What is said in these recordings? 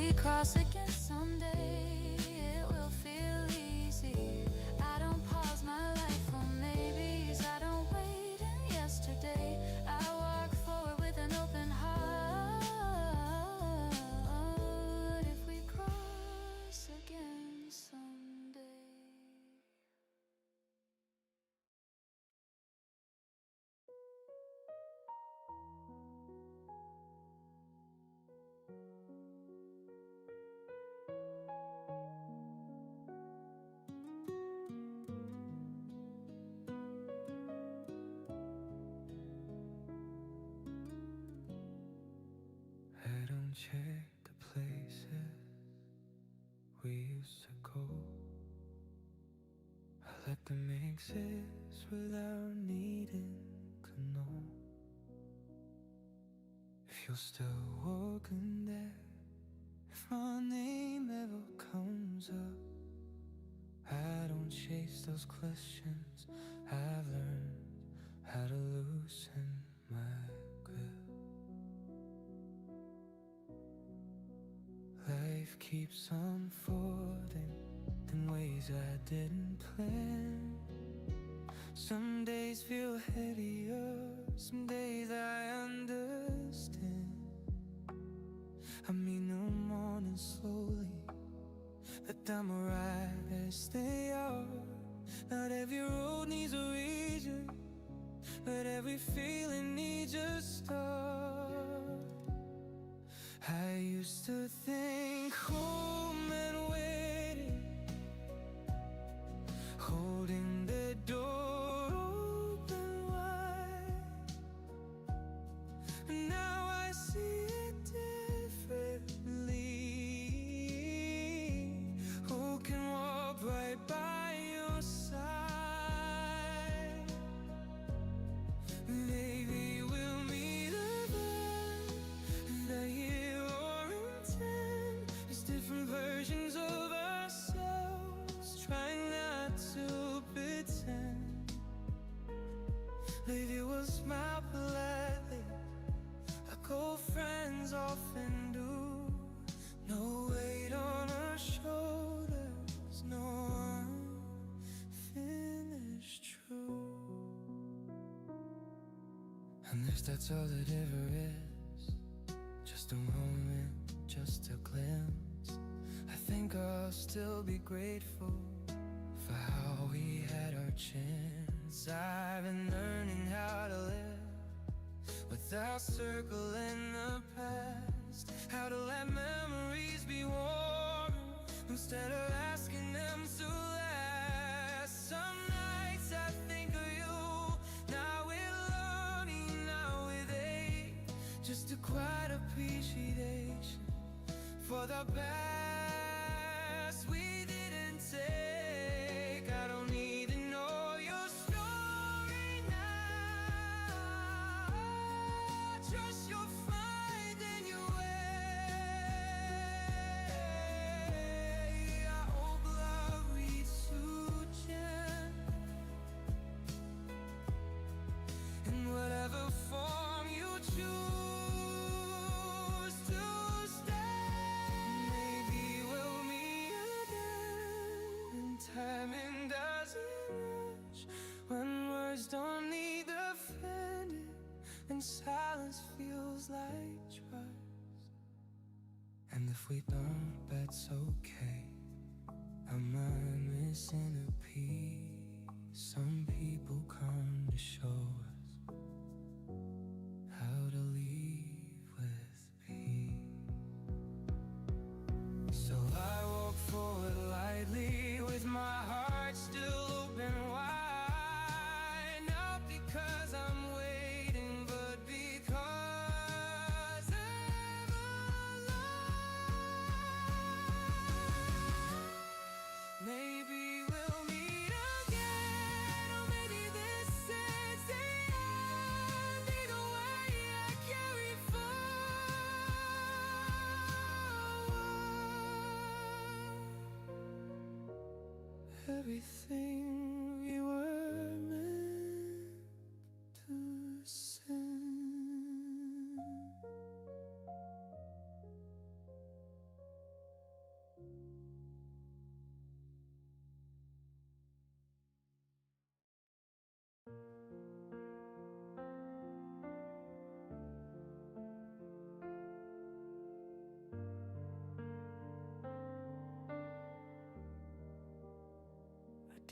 we cross again someday, it will feel easy. I don't pause my life for maybes, I don't wait in yesterday. I walk forward with an open heart. If we cross again someday. I don't check the places we used to go. I let them exist without needing to know if you're still walking there, if my name ever comes up. I don't chase those questions. I've learned how to loosen my grip. Life keeps unfolding in ways I didn't plan. Some days feel heavier, some days I understand. I mean the morning slowly, let them arrive as they are. Not every road needs a reason, but every feeling needs a start. I used to think home and waiting, holding the door open wide. Now I see it differently. Who can walk right by your side? Maybe we'll meet again in a year or in 10. There's different versions of ourselves, trying not to pretend. Maybe we'll smile politely, like old friends often do. No weight on our shoulders, no unfinished truth. And if that's all that ever is, just a moment, just a glimpse, I think I'll still be grateful for how we had our chance. I've been learning how to live without circling the past, how to let memories be warm instead of asking them to last. Some nights I think of you, now with longing, now with ache, just a quiet appreciation for the past we didn't take. I don't need to know your story now, just you'll find in your way. I hope love reads you gentle, in whatever form you choose to stay. Maybe we'll meet again, and timing doesn't rush, when words don't need defending, and silence feels like trust. And if we don't, that's okay. Am I missing a piece? Some people come to show us how to leave with peace. So I walk forward lightly, with my heart still open wide. Not because I'm waiting, but because I'm alive. Maybe we'll meet again, or maybe this is the end. Either way, I carry forward everything we were meant to send.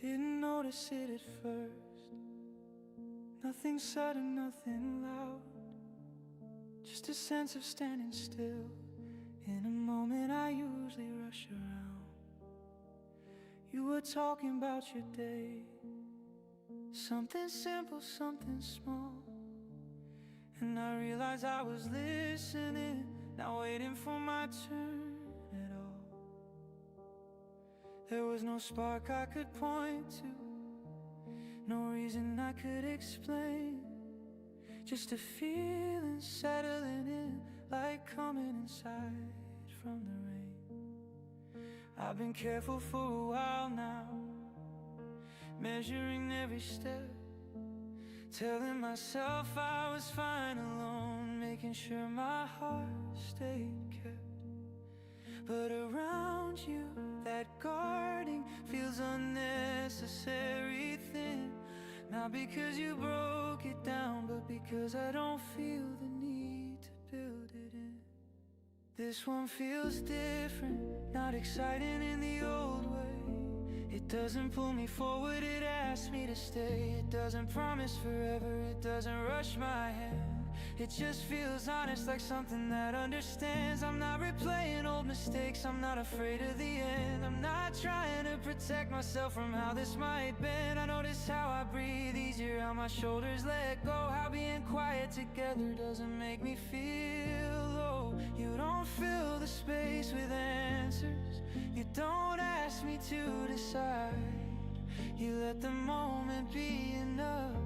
didn't notice it at first. Nothing sudden, nothing loud, just a sense of standing still in a moment I usually rush around. You were talking about your day, something simple, something small, and I realized I was listening, not waiting for my turn at all. There was no spark I could point to, no reason I could explain, just a feeling settling in, like coming inside from the rain. I've been careful for a while now, measuring every step, telling myself I was fine alone, making sure my heart stayed kept. But around you, that guarding feels unnecessary thin. Not because you broke it down, but because I don't feel the need to build it in. This one feels different, not exciting in the old way. It doesn't pull me forward, it asks me to stay. It doesn't promise forever, it doesn't rush my hand. It just feels honest, like something that understands. I'm not replaying old mistakes, I'm not afraid of the end. I'm not trying to protect myself from how this might bend. I notice how I breathe easier, how my shoulders let go, how being quiet together doesn't make me feel low. You don't fill the space with answers, you don't ask me to decide. You let the moment be enough,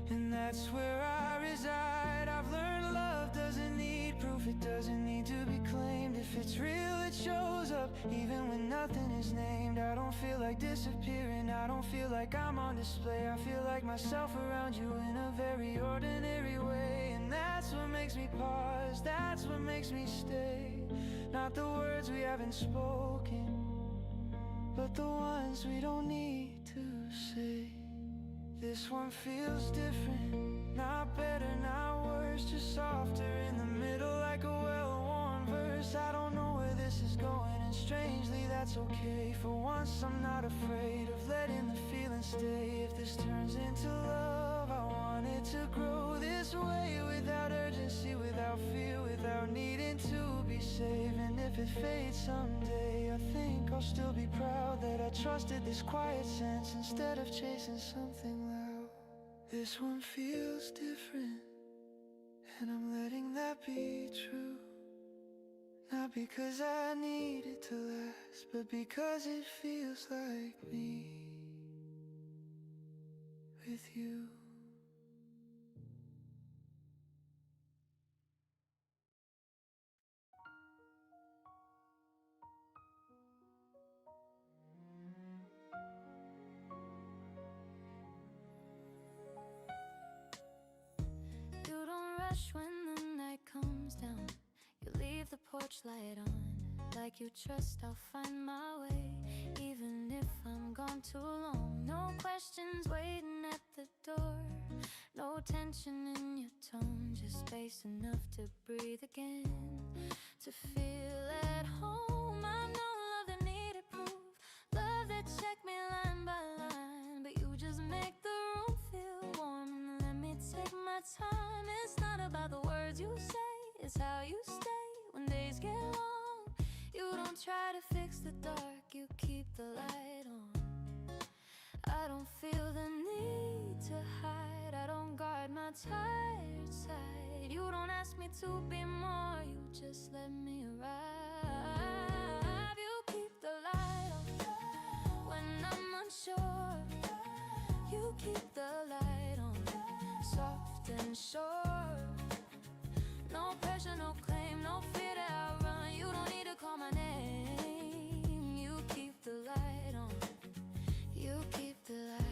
and that's where I reside. I've learned love doesn't need proof, it doesn't need to be claimed. If it's real, it shows up, even when nothing is named. I don't feel like disappearing, I don't feel like I'm on display. I feel like myself around you in a very ordinary way. And that's what makes me pause, that's what makes me stay. Not the words we haven't spoken, but the ones we don't need to say. This one feels different, not better, not worse, just softer in the middle, like a well-worn verse. I don't know where this is going, and strangely that's okay. For once I'm not afraid of letting the feeling stay. If this turns into love, I want it to grow this way, without urgency, without fear, without needing to be saved. And if it fades someday, I think I'll still be proud that I trusted this quiet sense instead of chasing something loud. This one feels different, and I'm letting that be true. Not because I need it to last, but because it feels like me with you. You don't rush when the night comes down. You leave the porch light on, like you trust I'll find my way, even if I'm gone too long. No questions waiting at the door, no tension in your tone, just space enough to breathe again, to feel at home. I know love that needed proof, love that checked me line by line, but you just make the room feel warm and let me take my time. It's not about the words you say, it's how you stay when days get long. You don't try to fix the dark, you keep the light on. I don't feel the need to hide, I don't guard my tired side. You don't ask me to be more, you just let me arrive. You keep the light on when I'm unsure. You keep the light on, soft and sure. No pressure, no claim, no fear to outrun. You don't need to call my name. You keep the light on, you keep the light on.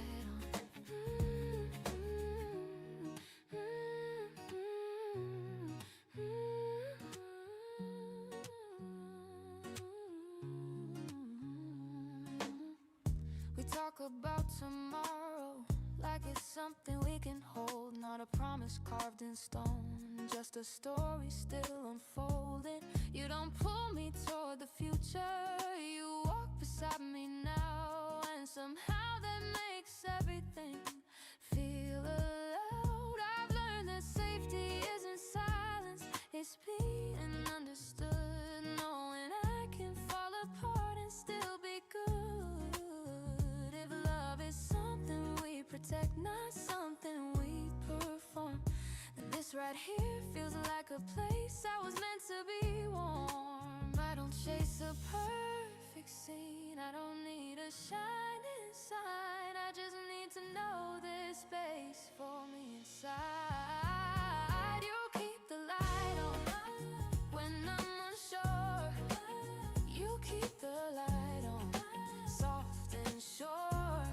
We talk about tomorrow like it's something we can hold, not a promise carved in stone, just a story still unfolding. You don't pull me toward the future, you walk beside me now, and somehow right here feels like a place I was meant to be warm. I don't chase a perfect scene, I don't need a shining sign, I just need to know there's space for me inside. You keep the light on when I'm unsure. You keep the light on, soft and sure.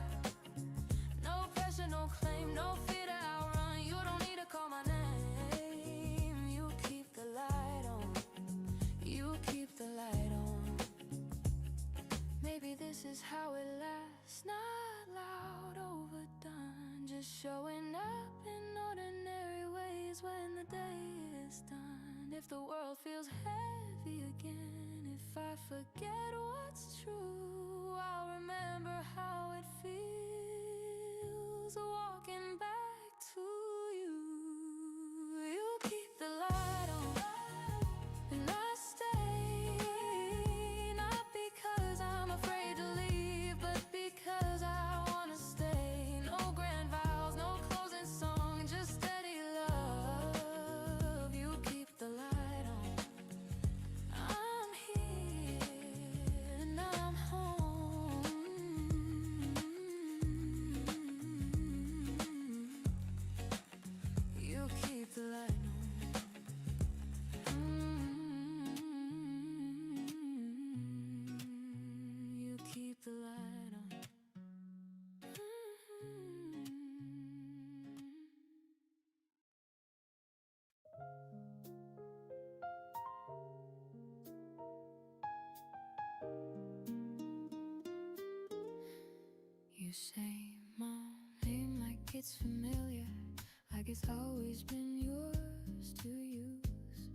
No pressure, no claim, no fear to outrun. You don't need to call my name. You keep the light on. You keep the light on. Maybe this is how it lasts, not loud, overdone, just showing up in ordinary ways when the day is done. If the world feels heavy again, if I forget what's true, I'll remember how it feels walking back to you. You keep the light on, and I stay, not because I'm afraid to leave, but because I wanna stay. No grand vows, no closing song, just steady love. You keep the light on. I'm here and I'm home. You keep the light on. You keep the light on. You say my name like it's familiar, like it's always been yours to use.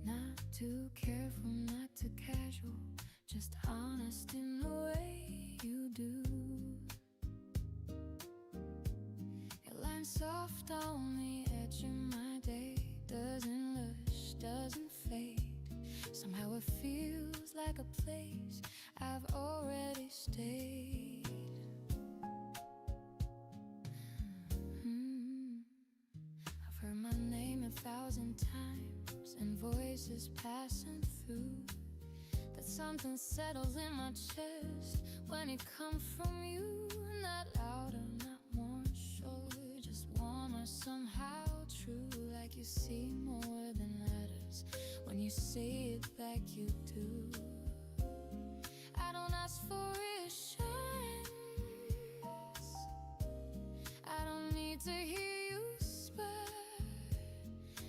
Not too careful, not too casual, just honest in the way you do. Your line soft on the edge of my day, doesn't lush, doesn't fade. Somehow it feels like a place I've already stayed. I've heard my name 1,000 times and voices passing through, but something settles in my chest when it comes from you. Not louder, not more sure, just warmer, somehow true, like you see more than letters when you say it like you do. I don't ask for reassurance, I don't need to hear you spur.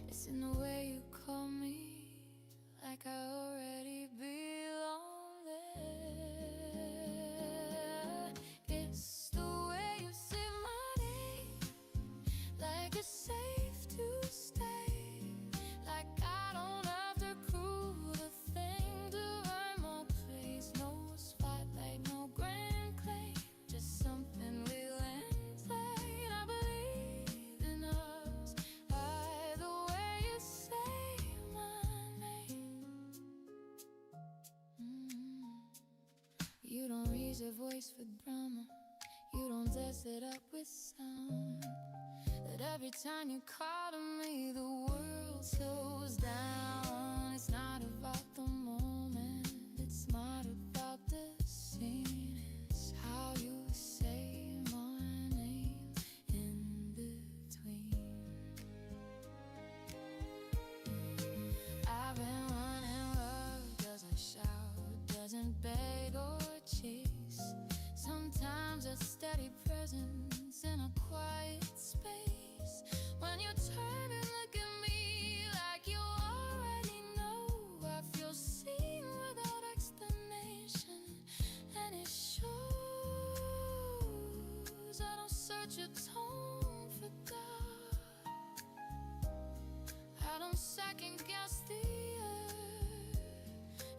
It's in the way you call me, like I already belong there. It's the way you say my name, like it's safe to stay, like I don't have to prove a thing to earn my place. No spotlight, no grand claim, just something real and plain. I believe in us by the way you say my name. You don't raise your voice for drama, you don't dress it up with sound, that every time you call to me the world slows down. It's not about the moment, it's not about the scene, it's how you say my name in between. I've been running love, doesn't shout, doesn't beg or chase. Sometimes a steady presence in a quiet space. When you turn and look at me like you already know, I feel seen without explanation, and it shows. I don't search your tone for God, I don't second guess the earth.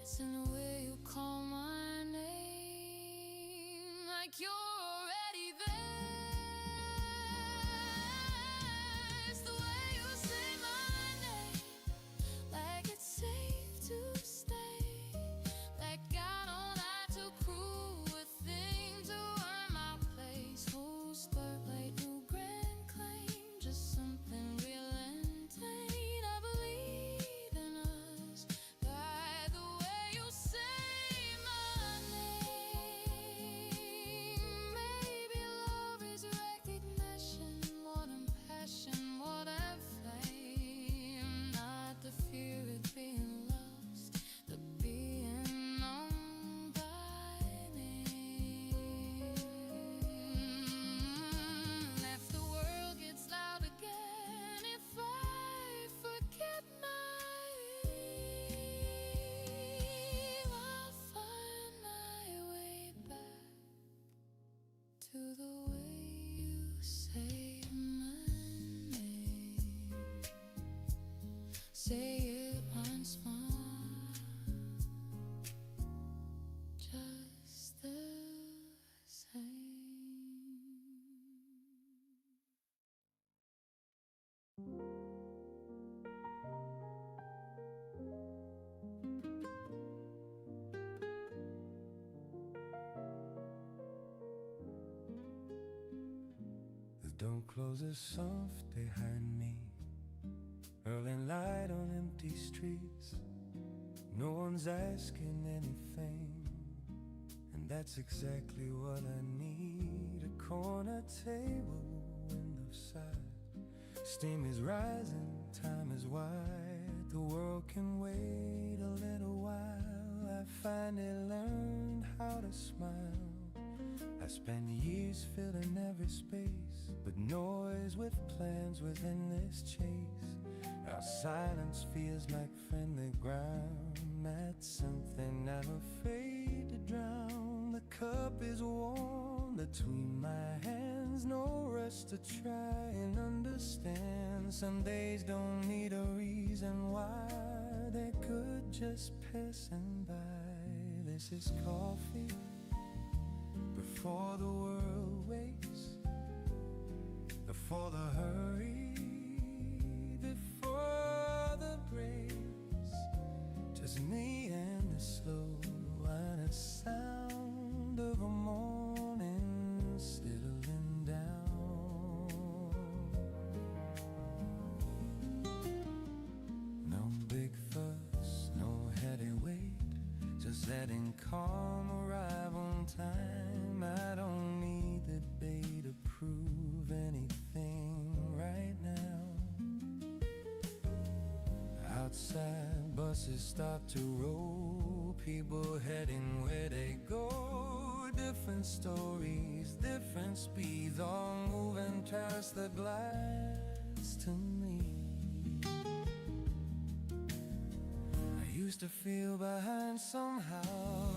It's in the way you call my name, like you're already there. It's the way you say my name, like it's safe to stay, like I don't have to prove a thing to earn my place. No spotlight, no grand say it once more, just the same. The door closes soft behind me. Early light on empty streets. No one's asking anything, and that's exactly what I need. A corner table, window side. Steam is rising, time is wide. The world can wait a little while. I finally learned how to smile. I spent years filling every space, but noise with plans within this chase. Our silence feels like friendly ground. That's something I'm afraid to drown. The cup is warm between my hands. No rush to try and understand. Some days don't need a reason why. They could just passing by. This is coffee before the world wakes, before the hurry, before the breaks. Just me and the slow honest sound of a morning settling down. No big fuss, no heady weight, just letting calm arrive on time. I don't need the day to prove anything right now. Outside, buses start to roll, people heading where they go. Different stories, different speeds, all moving past the glass to me. I used to feel behind somehow,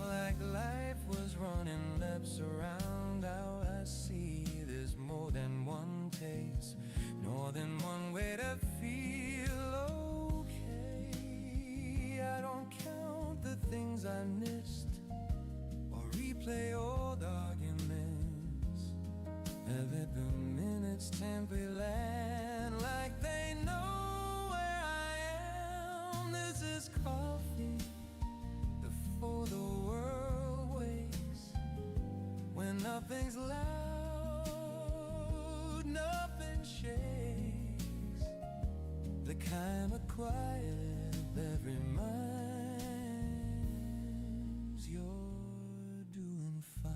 like life was running laps around. Now I see there's more than one taste, more than one way to feel okay. I don't count the things I missed or replay old arguments. I let the minutes temporarily land like they know where I am. This is coffee before the world wakes, when nothing's loud, nothing shakes, the kind of quiet that reminds you're doing fine.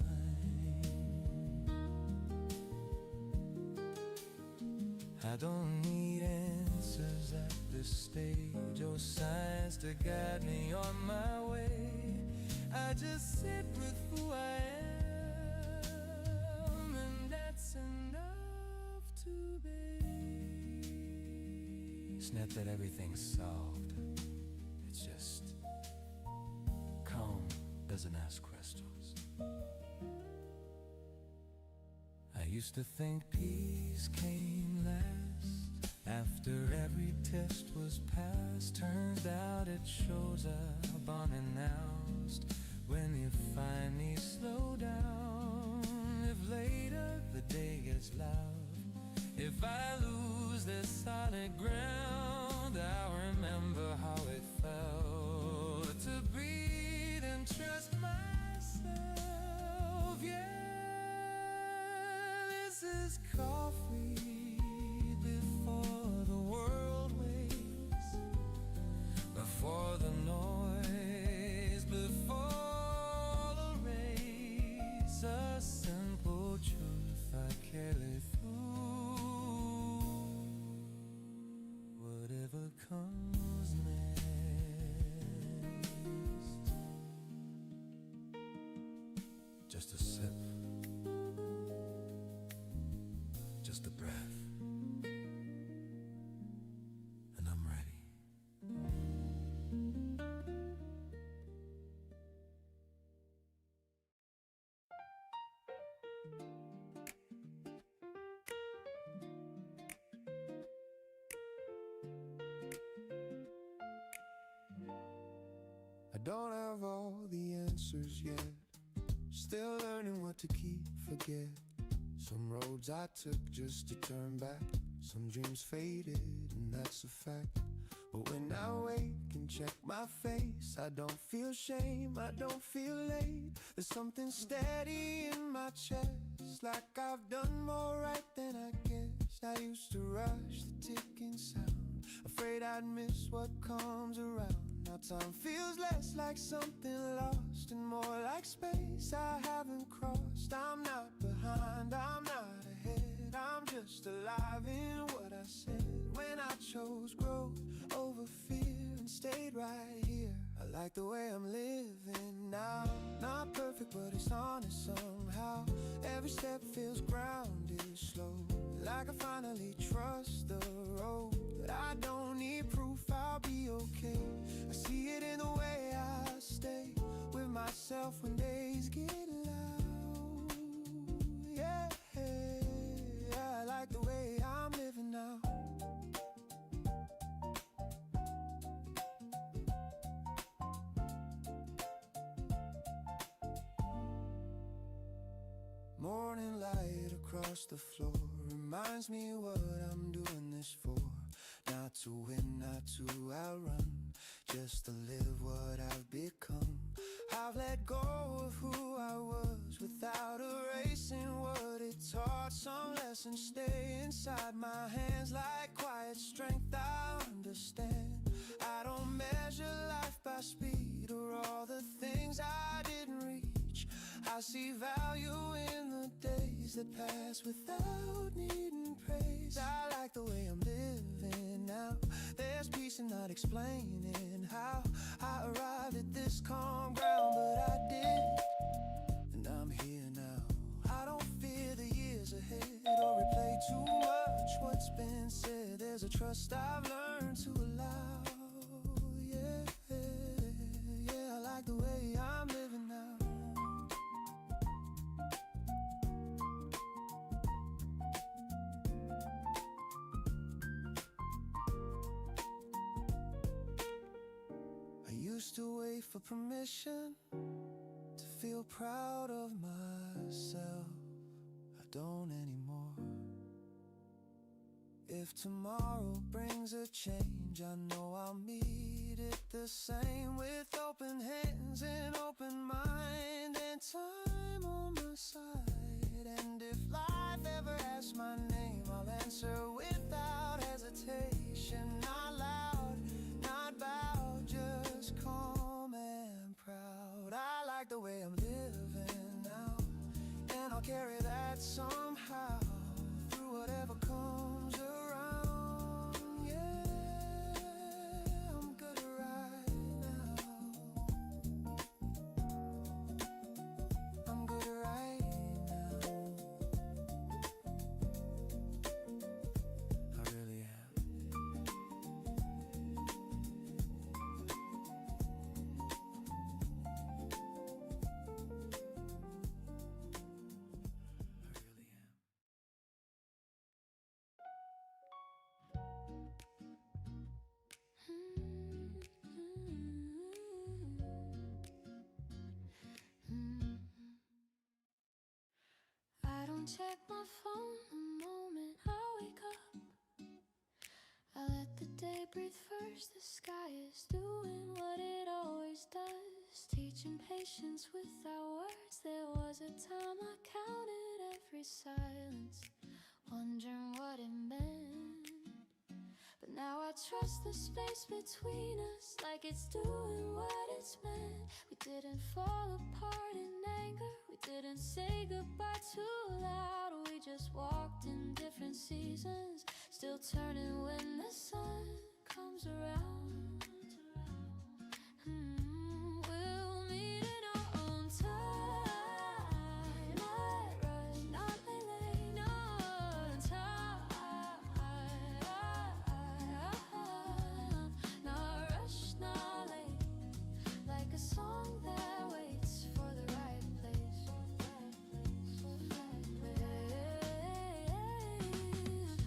I don't need answers at this stage or signs to guide me on my way. I just sit with who I am, and that's enough to be. It's not that everything's solved, it's just calm doesn't ask questions. I used to think peace came last after every test was passed. Turns out it shows up unannounced when you finally slow down. If later the day gets loud, if I lose this solid ground, I'll remember how it felt to breathe and trust myself. Yeah, this is coffee before the world wakes, before the noise, before the race. A simple truth I carry through, whatever comes next. Just a sip, just a breath, and I'm ready. don't have all the answers yet. Still learning what to keep, forget. Some roads I took just to turn back. Some dreams faded, and that's a fact. But when I wake and check my face, I don't feel shame, I don't feel late. There's something steady in my chest, like I've done more right than I guessed. I used to rush the ticking sound, afraid I'd miss what comes around. Now time feels less like something lost and more like space I haven't crossed. I'm not behind, I'm not ahead, I'm just alive in what I said. When I chose growth over fear and stayed right here, I like the way I'm living now. Not perfect, but it's honest somehow. Every step feels grounded, slow, like I finally trust the road. But I don't need proof, I'll be okay. I see it in the way I stay with myself when days get loud. Yeah, I like the way I'm living now. Morning light across the floor reminds me what I'm doing this for. Not to win, not to outrun, just to live what I've become. I've let go of who I was without erasing what it taught. Some lessons stay inside my hands like quiet strength I understand. I don't measure life by speed or all the things I didn't reach. I see value in the days that pass without needing praise. I like the way I'm living now. There's peace in not explaining how I arrived at this calm ground, but I did, and I'm here now. I don't fear the years ahead or replay too much what's been said. There's a trust I've learned to allow. Yeah, I like the way I'm living now. Used to wait for permission to feel proud of myself. I don't anymore. If tomorrow brings a change, I know I'll meet it the same, with open hands and open mind and time on my side. And if life ever asks my name, I'll answer without hesitation. Not loud, not bowed, just calm and proud. I like the way I'm living now, and I'll carry that somehow through whatever comes around. Yeah, I'm good right now. I'm good right now. I really am. I don't check my phone the moment I wake up. I let the day breathe first. The sky is doing what it always does, teaching patience without words. There was a time I counted every silence, wondering what it meant. But now I trust the space between us, like it's doing what it's meant. We didn't fall apart in anger, we didn't say goodbye too loud. We just walked in different seasons, still turning when the sun comes around. We'll meet in our own time. Not rush, not late, no time. Not rush, not late, like a song that waits for the right place.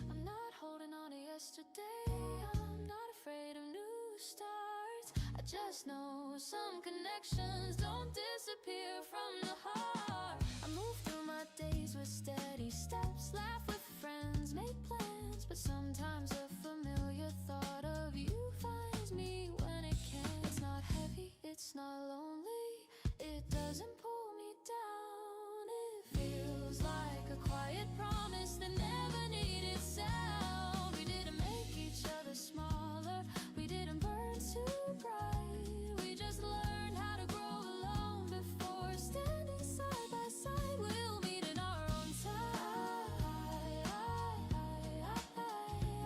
I'm not holding on to yesterday, I'm not afraid of new starts. I just know some connections don't disappear from the heart. I move through my days with steady steps, laugh with friends, make plans, but sometimes a familiar thought of you finds me when it can. It's not heavy, it's not lonely, it doesn't pull me down. It feels like a quiet promise that never needed sound. We didn't make each other smaller, we didn't burn too bright, we just learned how to grow alone before standing side by side. We'll meet in our own time,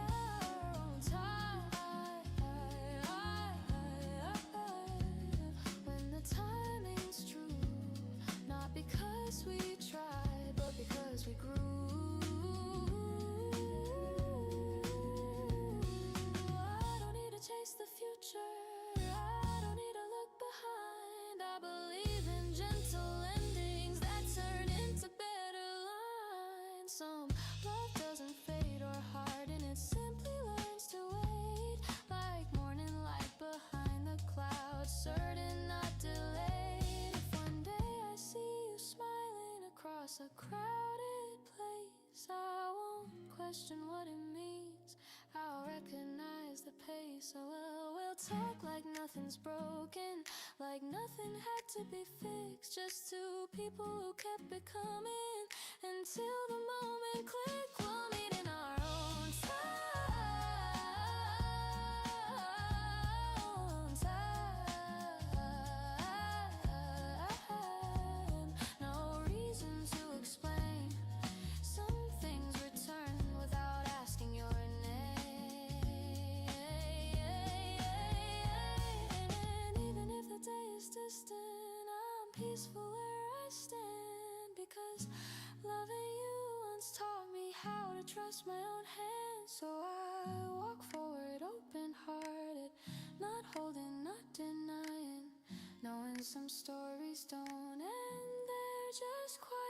our own time. When the timing's true, not because we tried, but because we grew. I don't need to chase the future, I don't need to look behind. I believe in gentle endings that turn into better lines. Some love doesn't fade or harden, it simply learns to wait, like morning light behind the clouds, certain not delayed. If one day I see you smiling across a crowded place, I won't question what it means, I'll recognize the pace. Oh well, we'll talk like nothing's broken, like nothing had to be fixed, just two people who kept it coming until the moment click. We'll meet in our own time. No reason to explain, some things return without asking your name. And even if the day is distant, I'm peaceful where I stand, because loving you once taught me how to trust my own hands. So I walk forward open-hearted, not holding, not denying, knowing some stories don't end, they're just quietly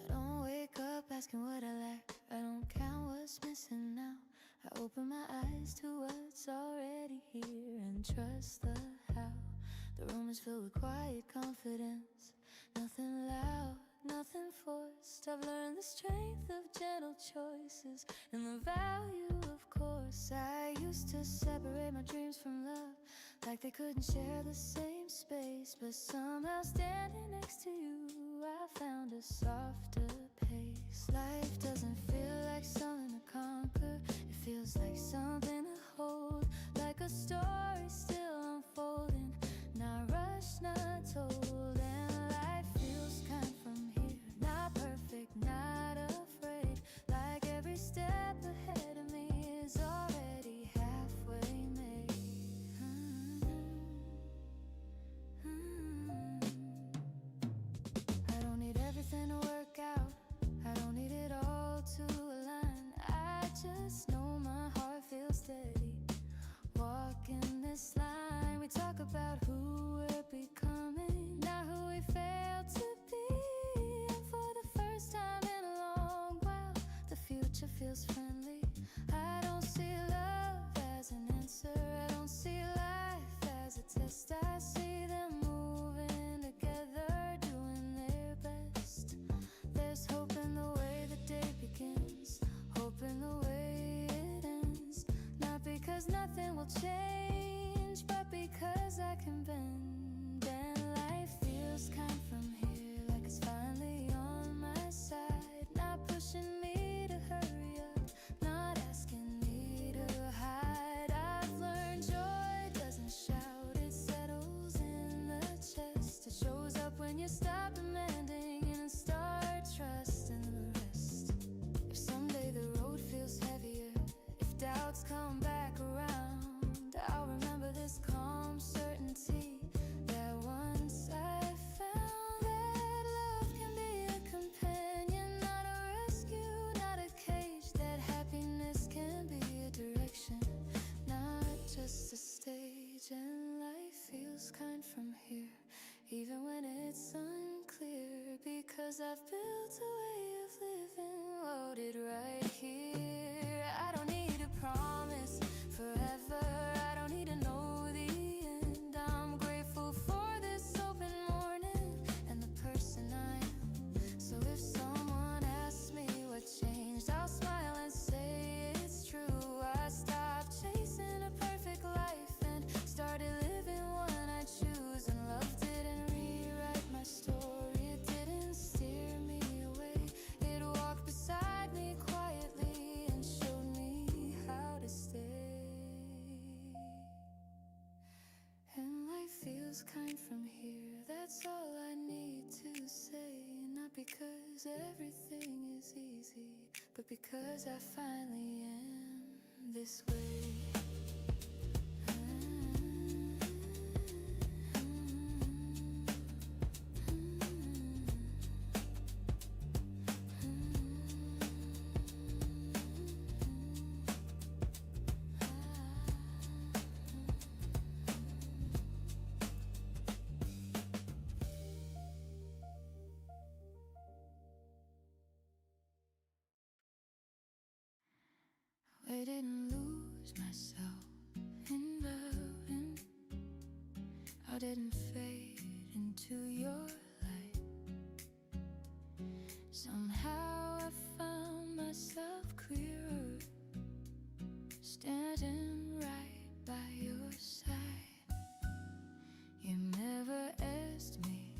I don't wake up asking what I lack, I don't count what's missing now. I open my eyes to what's already here and trust the how. The room is filled with quiet confidence, nothing loud, nothing forced. I've learned the strength of gentle choices and the value of course. I used to separate my dreams from love, like they couldn't share the same space, but somehow standing next to you I found a softer pace. Life doesn't feel like something to conquer, it feels like something to hold, like a story still unfolding, not rushed, not told. And life feels kind from here, not perfect, not afraid, like every step ahead of me is already halfway made. I don't need everything to work out, I don't need it all to align, I just know my heart feels steady, walking this line. We talk about who we're becoming, not who we failed to be, and for the first time in a long while the future feels friendly. I don't see love as an answer, I don't see life as a test, I see them moving together, doing their best. There's hope in the way the day begins, hope in the way it ends, not because nothing will change, but because I can bend. And life feels kind from here, like it's finally on my side, not pushing me to hurry up, not asking me to hide. I've learned joy doesn't shout, it settles in the chest, it shows up when you stop demanding and start trusting the rest. If someday the road feels heavier, if doubts come back 'cause I've built a way of living loaded right here. I don't need a promise forever, I don't need to know the end. I'm grateful for this open morning and the person I am. So if someone asks me what changed, I'll smile and say it's true. I stopped chasing a perfect life and started living one I choose. And love didn't rewrite my story, it didn't steer me away. It walked beside me quietly and showed me how to stay. And life feels kind from here, that's all I need to say. Not because everything is easy, but because I finally am this way. I didn't lose myself in the wind, I didn't fade into your light. Somehow I found myself clearer, standing right by your side. You never asked me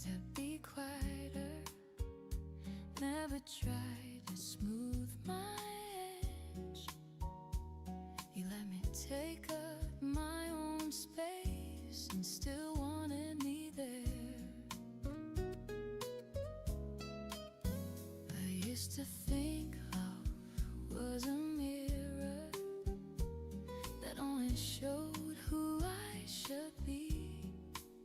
to be quieter, never tried to smooth my edge. You let me take up my own space and still wanted me there. I used to think love was a mirror that only showed who I should be.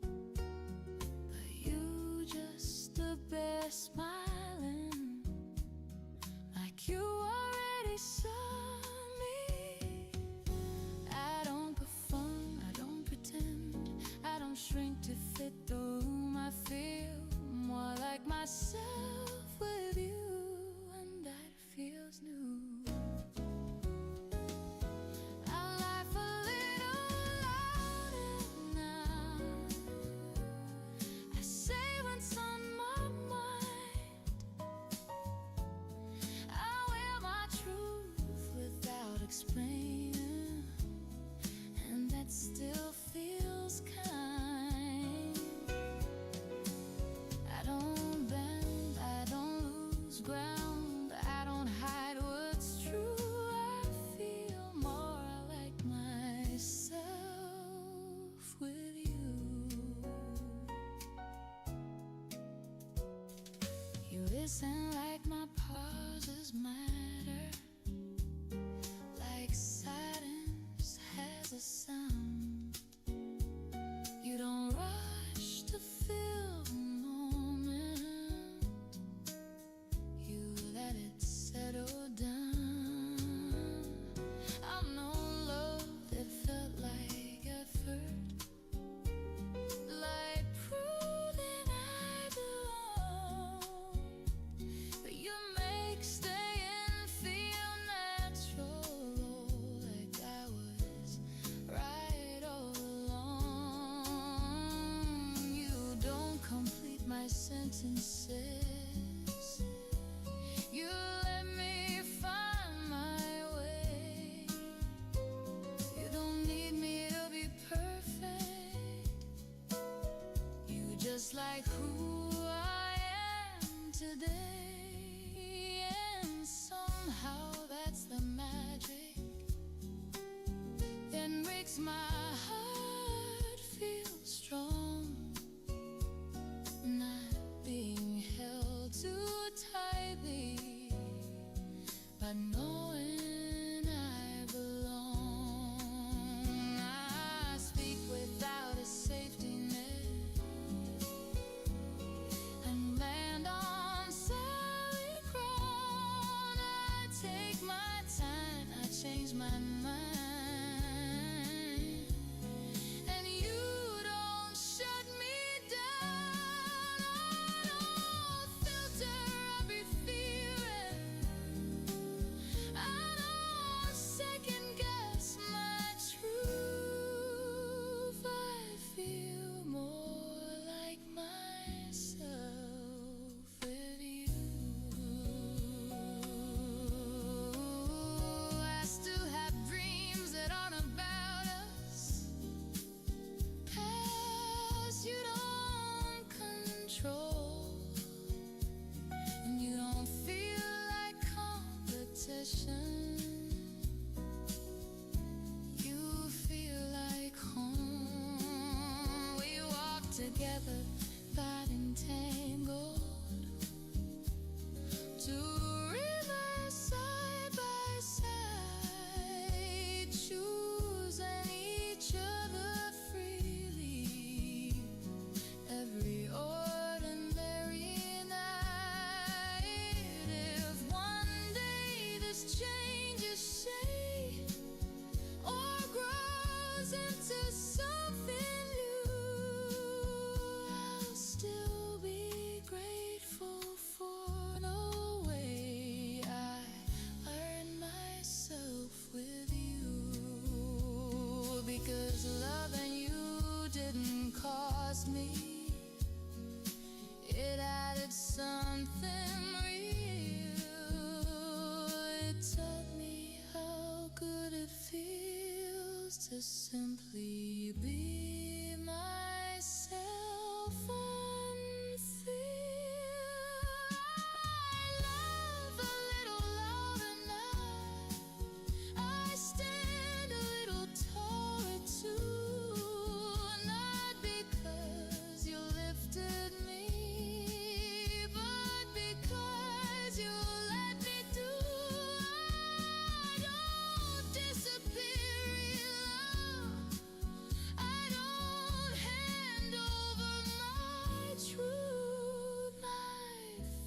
But you just the best smiling, like you already saw me. I don't perform, I don't pretend, I don't shrink to fit the room. I feel more like myself with you, and that feels new. I laugh a little louder now, I say what's on my mind, I wear my truth without explaining, and that still feels kind. I don't bend, I don't lose ground, I don't hide what's true. I feel more like myself with you. You listen like my pauses matter, like silence has a sound. You don't rush to fill the moment, you let it settle down. I'm no love that felt like effort, like proving I belong. But you make staying feel natural, like I was right all along. You don't complete my sentences, you let me find my way. You don't need me to be perfect, you just like who I am today. And somehow that's the magic that makes my heart feel strong, not being held too tightly, but knowing I belong. I speak without a safety net and land on solid ground. I take my time, I change my mind, and you don't shut me down. I don't together, got entangled. Two rivers side by side, choosing each other freely. Every ordinary night, if one day this changes shape or grows into something new, I'll still be grateful for the way I learned myself with you. Because loving you didn't cost me, it added something real. It taught me how good it feels to simply be myself and feel. I love a little louder now. I stand a little taller too. Not because you lifted me, but because you let me do. I don't disappear in love. I don't hand over my truth. I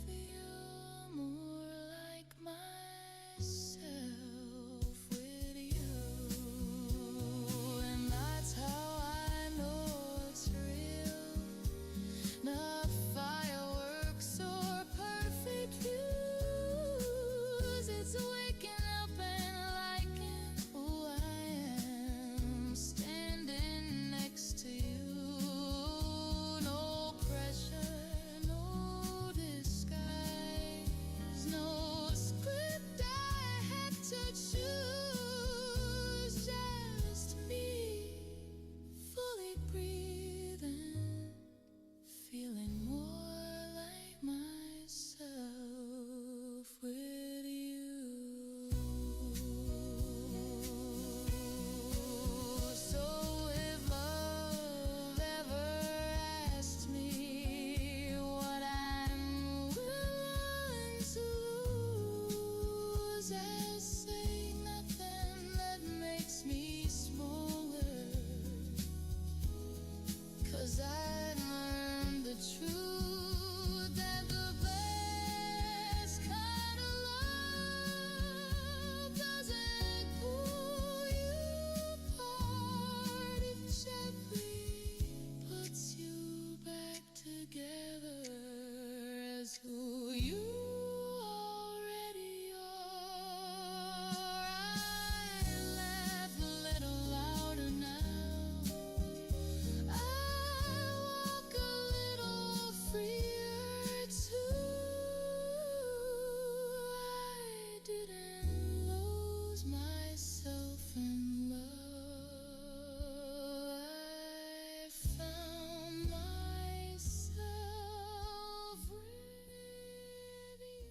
feel more like myself with you, and that's how I know it's real. Not fireworks or perfect views. It's waking up and liking who I am, standing next to you. No pressure, no disguise, no script I had to choose. Just me, fully breathing, feeling more like myself with you. So if love ever asked me what I'm willing to lose, I'll say nothing that makes me smaller. 'Cause I learned the truth that the best kind of love doesn't pull you apart. It gently puts you back together as who you already are. I laugh a little louder now. I walk a little freer too. I didn't lose myself in love. I found myself with you.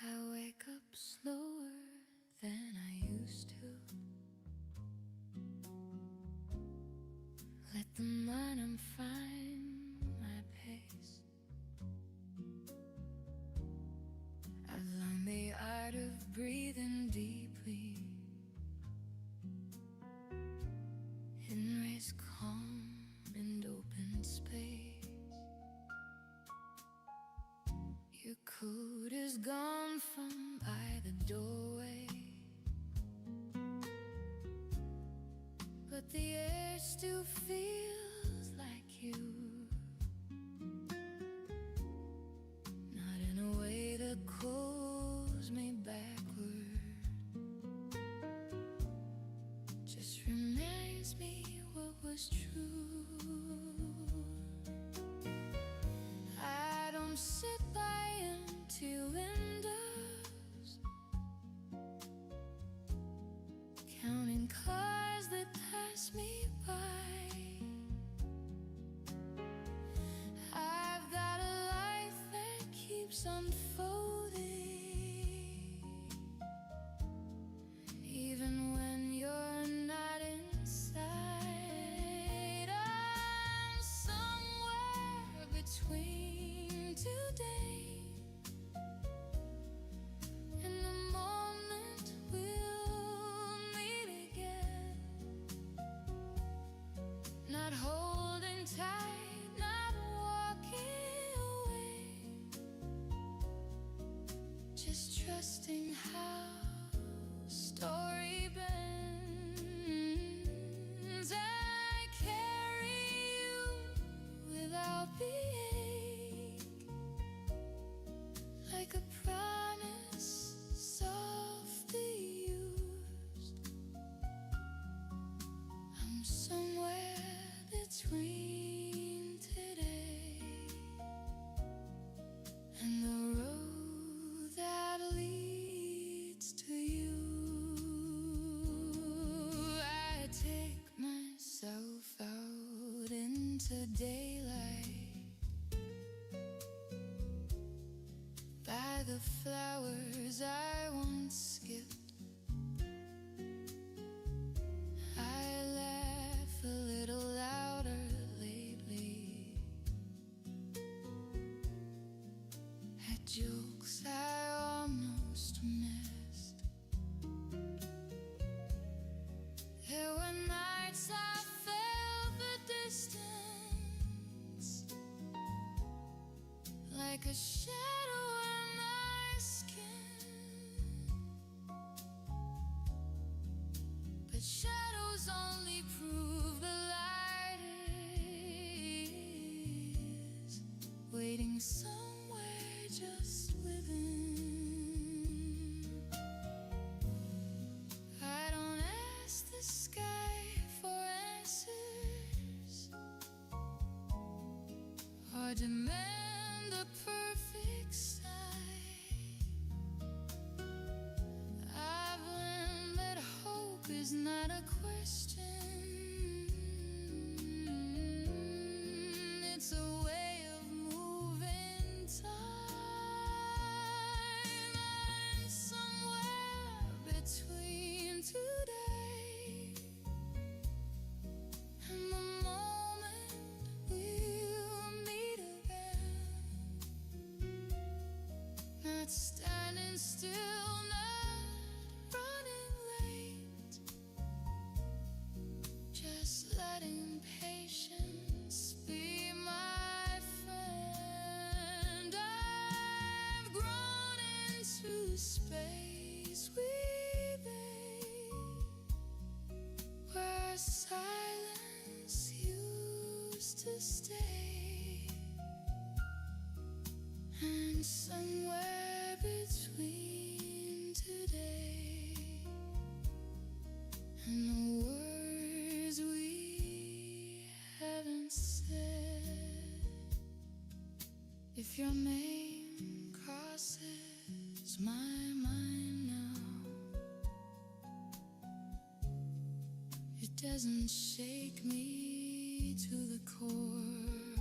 I wake up slower than I used to. Let the morning find my pace. I've learned the art of breathing deeply, embrace calm and open space. Your coat is gone from by the doorway, but the air still feels like you. Not in a way that calls me backward, just reminds me what was true. I don't sit by empty windows, counting cars that pass me by. I've today. In a moment we'll meet again. Not holding tight, not walking away. Just trusting how story bends. I carry you without the ache, like a promise softly used. I'm somewhere between today and the road that leads to you. I take myself out into daylight by the flowers I once skipped. I laugh a little louder lately at jokes I almost missed. There were nights I felt the distance, like a shadow in my skin. But shadows only prove the light is waiting somewhere just within. I don't ask the sky for answers or demand a perfect sign. I've learned that hope is not a question, it's a way of moving time. I'm somewhere between today and the moment we'll meet again. Not standing still, not running late, just letting patience be my friend. I've grown into space we made, where silence used to stay, and somewhere between today and the words we haven't said. If your name crosses my mind now, it doesn't shake me to the core.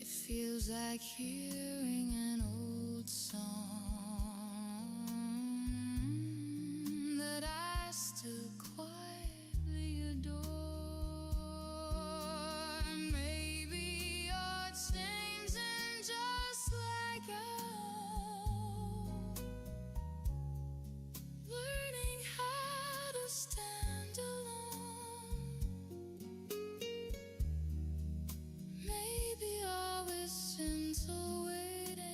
It feels like hearing an old song that I still quietly adore. Maybe you're changing just like I am, learning how to stand alone. Maybe all this gentle waiting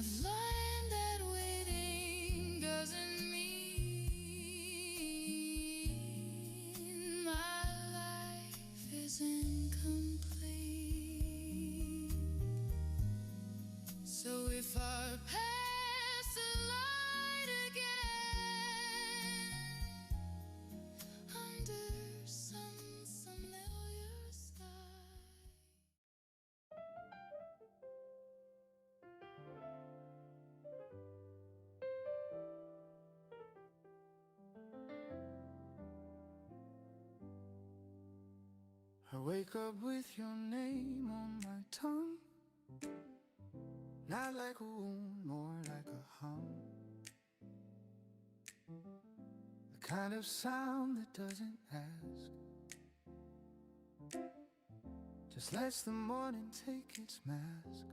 I've learned that waiting doesn't mean my life is incomplete. So if our paths collide again under some familiar sky. I wake up with your name on my tongue, not like a wound, more like a hum. The kind of sound that doesn't ask, just lets the morning take its mask.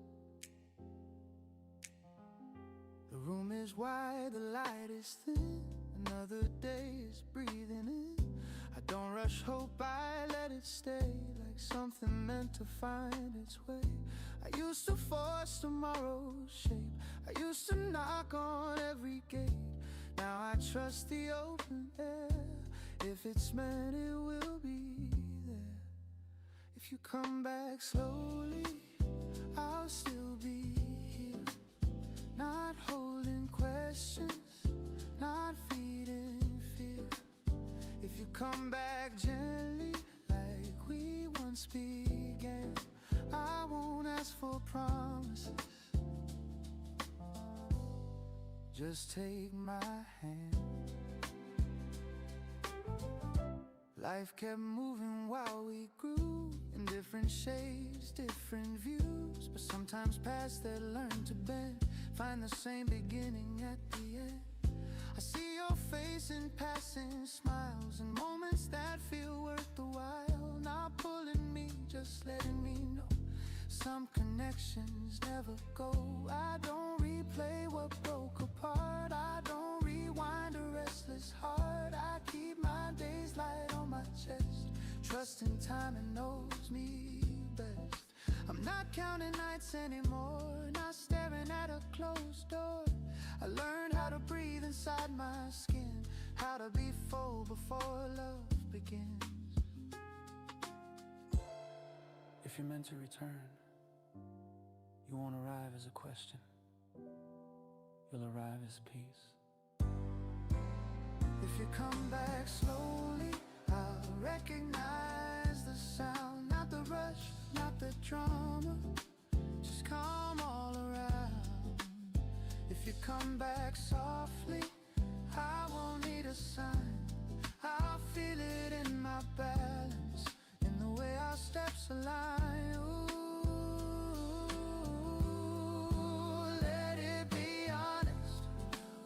The room is wide, the light is thin, another day is breathing in. I don't rush hope, I let it stay, like something meant to find its way. I used to force tomorrow's shape, I used to knock on every gate. Now I trust the open air, if it's meant it will be there. If you come back slowly, I'll still be here, not holding questions, not feeding fear. If you come back gently, like we once began, I won't ask for promises, just take my hand. Life kept moving while we grew, in different shades, different views, but sometimes paths that learn to bend find the same beginning at the end. I see your face in passing smiles, and moments that feel worth the while, not pulling me, just letting me know some connections never go. I don't replay what broke apart, I don't rewind a restless heart. I keep my days light on my chest, trusting time and knows me best. I'm not counting nights anymore, not staring at a closed door. I learned how to breathe inside my skin, how to be full before love begins. If you're meant to return, you won't arrive as a question, you'll arrive as peace. If you come back slowly, I'll recognize the sound, not the rush, not the drama, just calm all around. If you come back softly, I won't need a sign, I'll feel it in my balance, in the way our steps align. Ooh, let it be honest,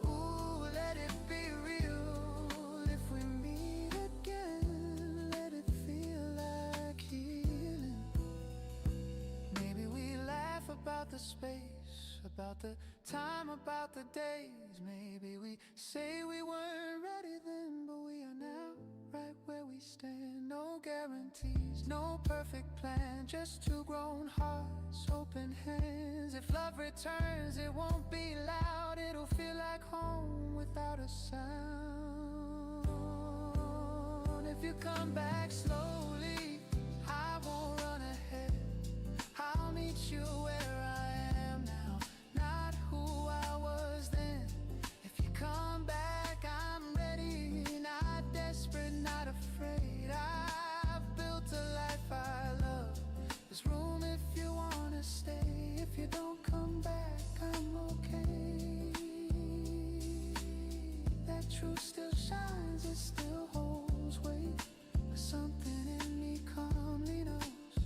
ooh, let it be real. If we meet again, let it feel like healing. Maybe we laugh about the space, about the time, about the days. Maybe we say we weren't ready then, but we are now, right where we stand. No guarantees, no perfect plan, just two grown hearts, open hands. If love returns, it won't be loud, it'll feel like home without a sound. If you come back slowly, I won't run ahead, I'll meet you where I am now, not who I was then. If you come back, I'm ready, not desperate, not afraid. I've built a life I love, there's room if you wanna stay. If you don't come back, I'm okay. That truth still shines, it still holds weight, but something in me calmly knows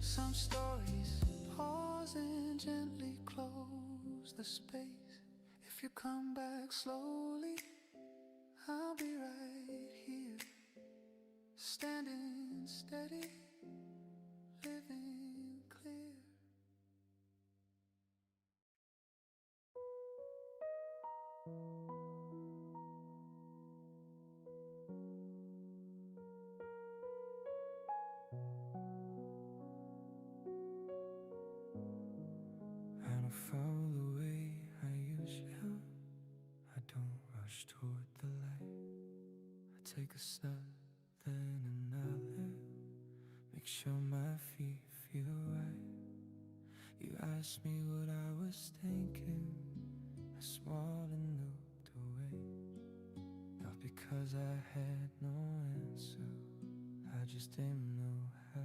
some stories pause and gently close the space. If you come back slowly, I'll be right here, standing steady, living clear. I don't follow the way push toward the light. I take a step, then another. Make sure my feet feel right. You asked me what I was thinking. I smiled and looked away. Not because I had no answer, I just didn't know how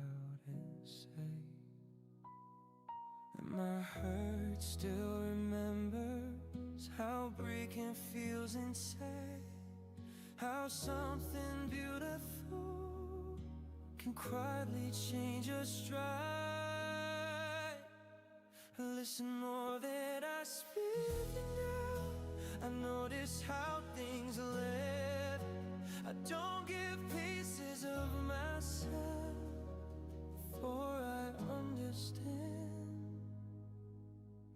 to say. And my heart still remembers how breaking feels inside. How something beautiful can quietly change your stride. Listen more than I speak now. I notice how things are left. I don't give pieces of myself, for I understand.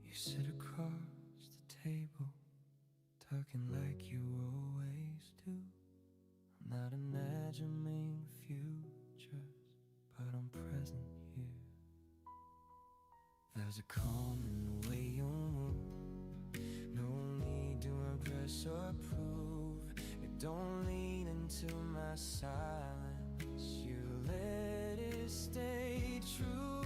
You sit across the table, talking like you always do. I'm not imagining futures, but I'm present here. There's a calm in the way you move. No need to impress or prove. You don't lean into my silence. You let it stay true.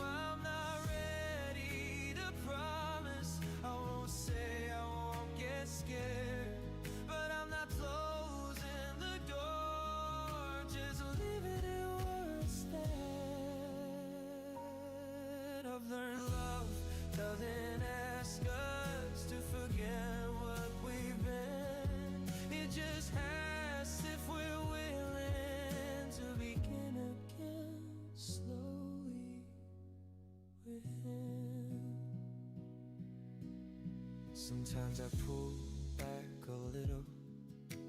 I'm not ready to promise. I won't say I won't get scared, but I'm not closing the door. Just leave it in words that I've learned. Love doesn't ask us to forget what we've been. It just asks if we're willing to begin again, slowly within. Sometimes I pull back a little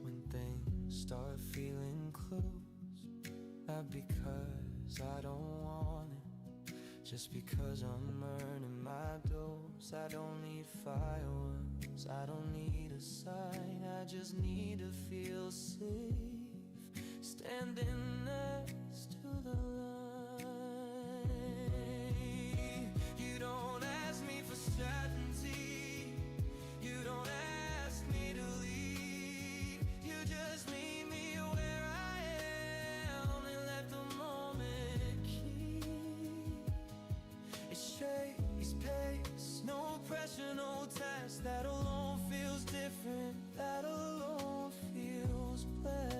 when things start feeling close. Not because I don't want it, just because I'm earning my dose. I don't need fireworks, I don't need a sign. I just need to feel safe, standing next to the light. You don't ask me for certainty, you don't ask me to leave. You just meet me where I am and let the moment keep. It's straight, it's pace, no pressure, no test. That alone feels different, that alone feels blessed.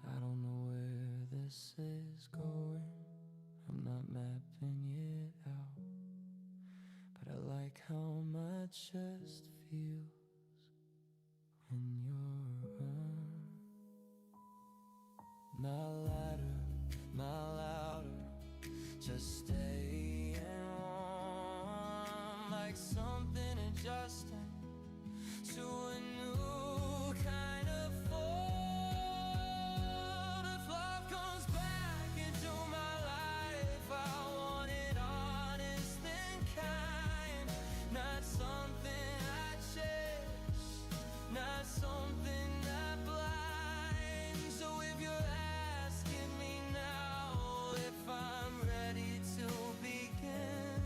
I don't know where this is going, I'm not mapping it out, but I like how my chest feels when you're around. Not louder, not louder, just stay warm, like something adjusting to a new kind of fold. If love comes back into my life, I want it honest and kind, not something I chase, not something that blinds. So if you're asking me now if I'm ready to begin,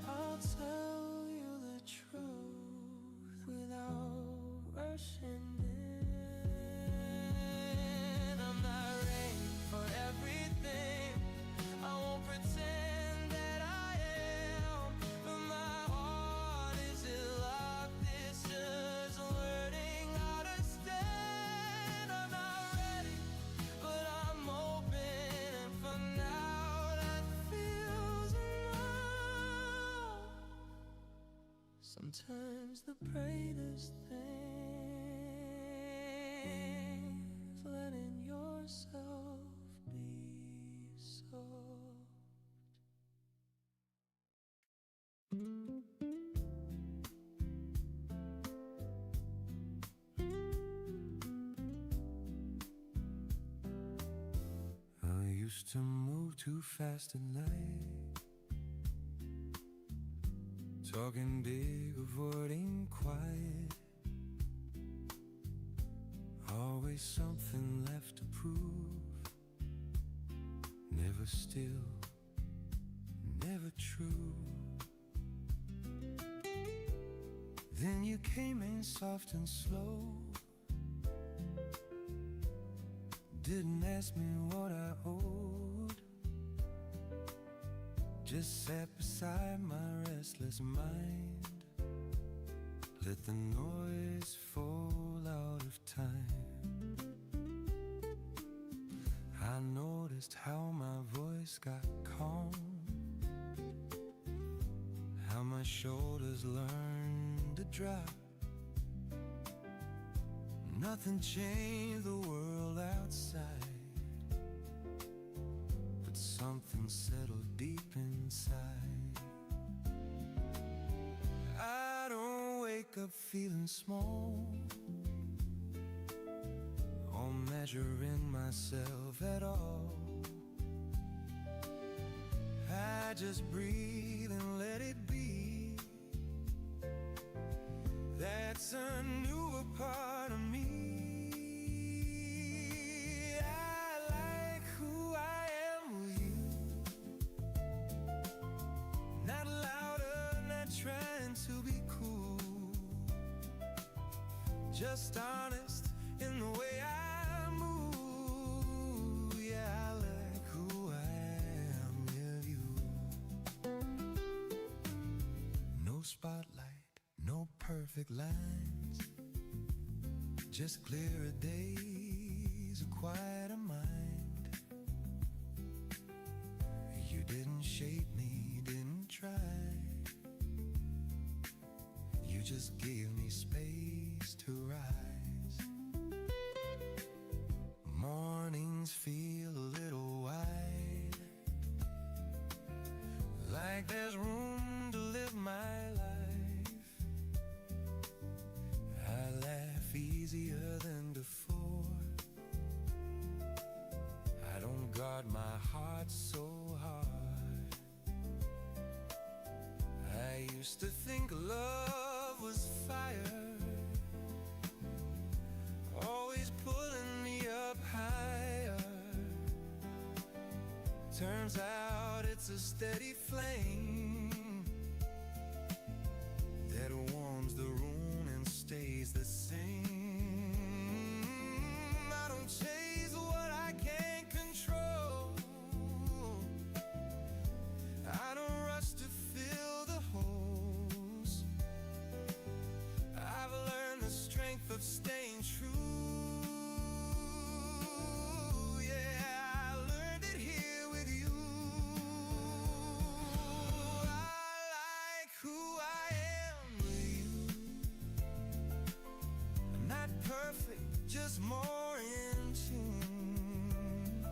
I'll tell you the truth without rushing in. I'm not ready for everything, I won't pretend that I am, but my heart isn't locked, it's just learning how to stand. I'm not ready, but I'm open, and for now that feels enough. Sometimes the greatest thing is letting yourself be soft. I used to move too fast at night, talking big, avoiding quiet. Always something left to prove, never still, never true. came in soft and slow. Didn't ask me what I owed. Just sat beside my restless mind. Let the noise fall out of time. I noticed how my voice got calm, how my shoulders learned to drop. Nothing changed the world outside, but something settled deep inside. I don't wake up feeling small or measuring myself at all. I just breathe and let it be. That's a newer part of me. I like who I am with you. Not louder, not trying to be cool. Just honest in the way I move. Yeah, I like who I am with you. No spotlight, no perfect lines, just clearer days, a quieter mind. You didn't shape me, didn't try. You just gave me space to rise. Mornings feel a little wide, like there's room to live my life. I laugh easier than before. I don't guard my heart so hard. I used to think love was fire, always pulling me up higher. Turns out it's a steady flame that warms the room and stays the same. I don't chase what I can't control. I don't rush to fill the holes. I've learned the strength of staying true. Yeah, I learned it here with you. I like who I am with you. I'm not perfect, just more in tune.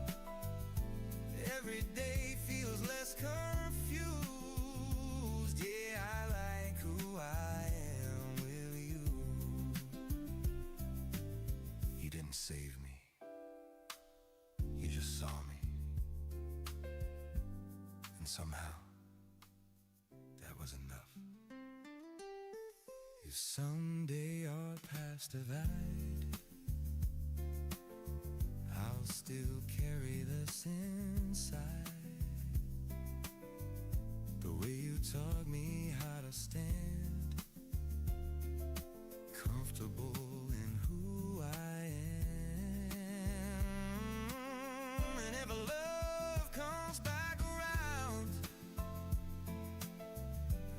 Every day feels less confused. Yeah, I like who I am with you. You didn't save me, you just saw me. And somehow, that was enough. If someday our paths divide, I'll still carry this inside. The way you taught me how to stand, comfortable in who I am. Whenever love comes back around,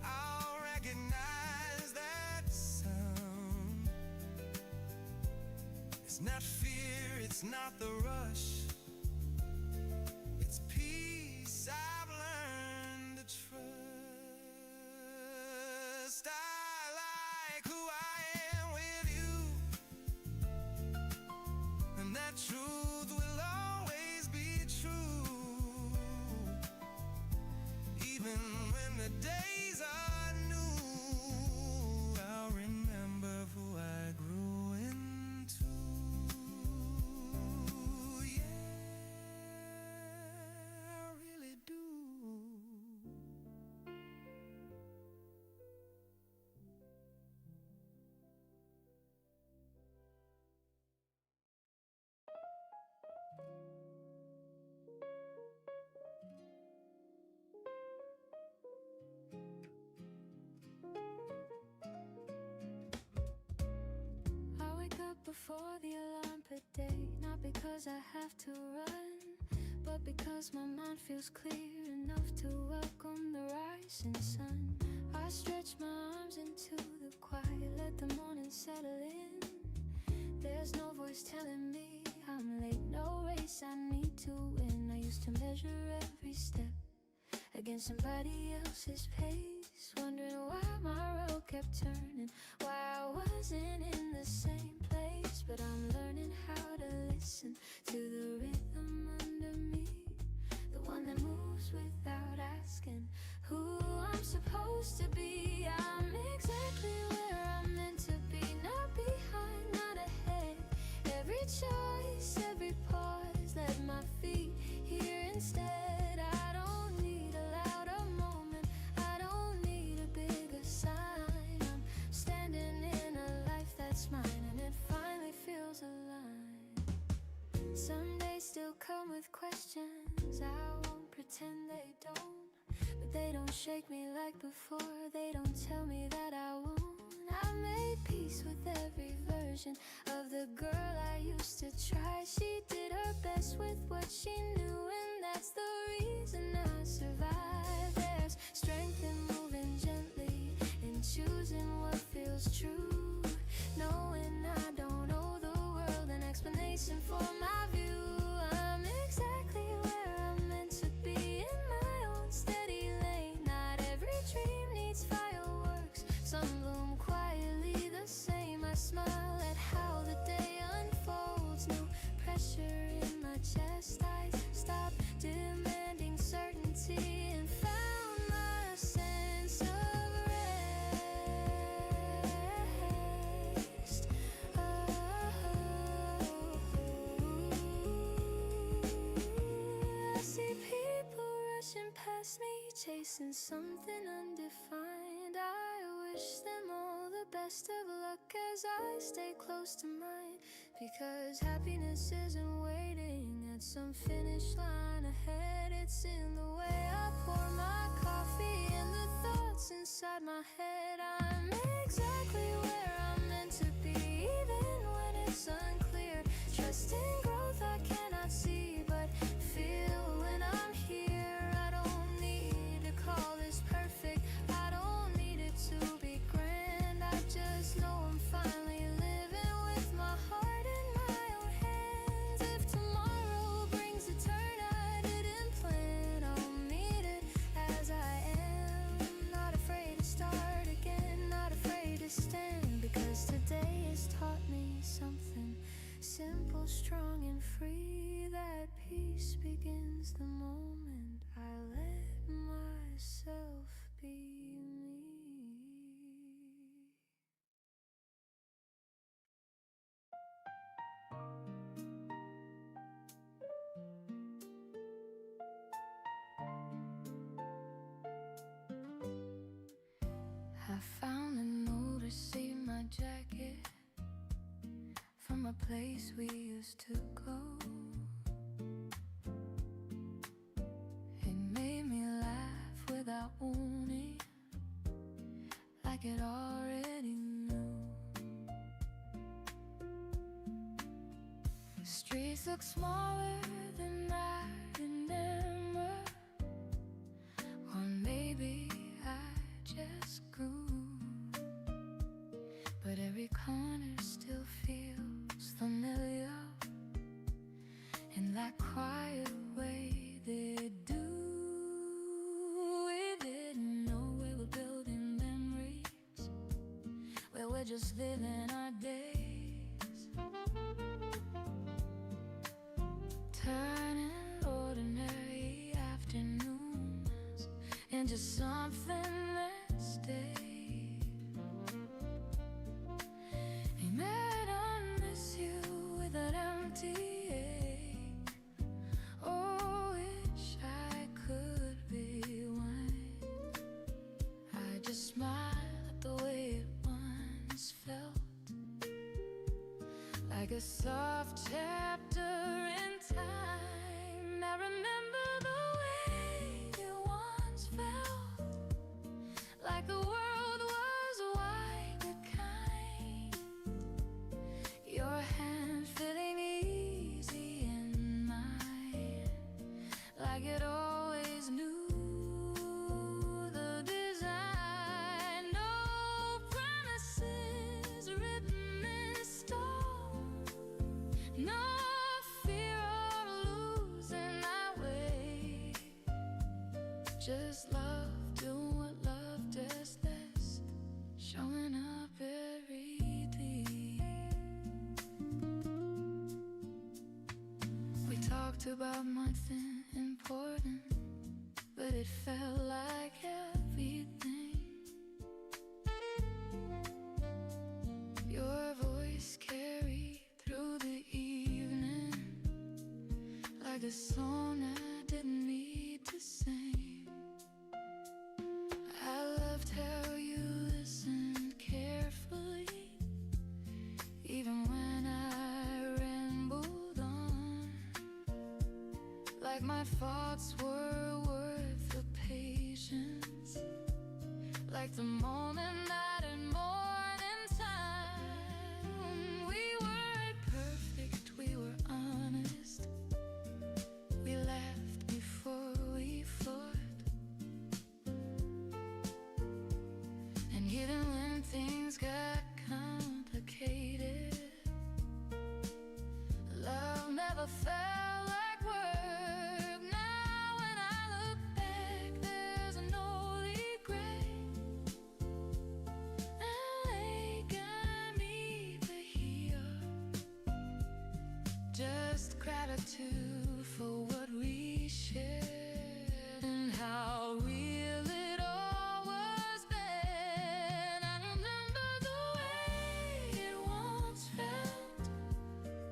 I'll recognize that sound. It's not fear, it's not the rush. It's peace I've learned to trust. I like who I am with you, and that truth will always be true. Even when the days are new, I'll remember who I grew into. Yeah, I really do. before the alarm per day. Not because I have to run, but because my mind feels clear enough to welcome the rising sun. I stretch my arms into the quiet, let the morning settle in. There's no voice telling me I'm late, no race I need to win. I used to measure every step against somebody else's pace, wondering why my road kept turning, why I wasn't in the same place. But I'm learning how to listen to the rhythm under me, the one that moves without asking who I'm supposed to be. I'm exactly where I'm meant to be, not behind, not ahead. Every choice, every pause, let my feet here instead. I don't need a louder moment, I don't need a bigger sign. I'm standing in a life that's mine, and it finally feels aligned. Some days still come with questions, I won't pretend they don't. But they don't shake me like before, they don't tell me that I won't. I made peace with every version of the girl I used to try. She did her best with what she knew, and that's the reason I survived. There's strength in moving gently, in choosing what feels true, knowing I don't owe the world an explanation for my view. I'm exactly where I'm meant to be, in my own steady lane. Not every dream needs fireworks, some bloom quietly the same. I smile at how the day unfolds, no pressure in my chest. I stopped demanding certainty and found my sense of rest. I see people rushing past me, chasing something undefined. I wish them all the best of luck as I stay close to mine, because happiness isn't waiting at some finish line ahead. It's in the way I pour my coffee and the thoughts inside my head. I'm exactly where I'm meant to be, even when it's unclear. Trusting growth I cannot see, but feel when I'm here. I don't need to call this perfect, I don't need it to be grand. I just know I'm finally living with my heart in my own hands. If tomorrow brings a turn I didn't plan, I'll meet it as I am. Not afraid to start again, not afraid to stand, because today has taught me something simple, strong and free. That peace begins the moment I let myself be me. I found a note to see my jacket from a place we used to go. It made me laugh without warning, like it already knew. The streets look smaller than I remember, or maybe I just grew. But every corner still feels familiar, in that quiet way they do. We didn't know we were building memories, where we're just living our days, turning ordinary afternoons into something that stays. Man, I miss you with an empty ache. Oh, wish I could be one. I just smile at the way it once felt, like a soft chapter in time. I remember the way it once felt, like the world was wide but kind. Your Just love, doing what love does best, showing up every day. We talked about nothing important, but it felt like everything. Your voice carried through the evening like a song I didn't need to sing. I loved how you listened carefully, even when I rambled on, like my thoughts were worth the patience, like the moment that in morning time. We weren't perfect, we were honest, we laughed before we fought, and even when things got complicated, love never felt like work. Now when I look back, there's no regret, and like I meet the here, just gratitude for what we shared and how real it all was then. I remember the way it once felt,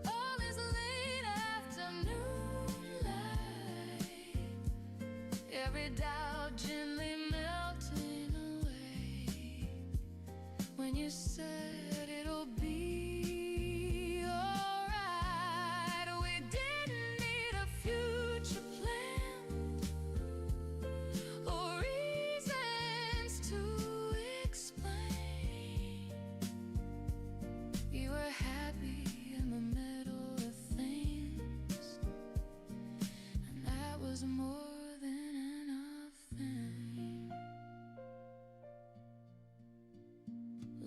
all this late afternoon light, every doubt gently melting away when you said it'll be alright. We didn't need a future plan or reasons to explain. You were happy in the middle of things, and that was more than enough then.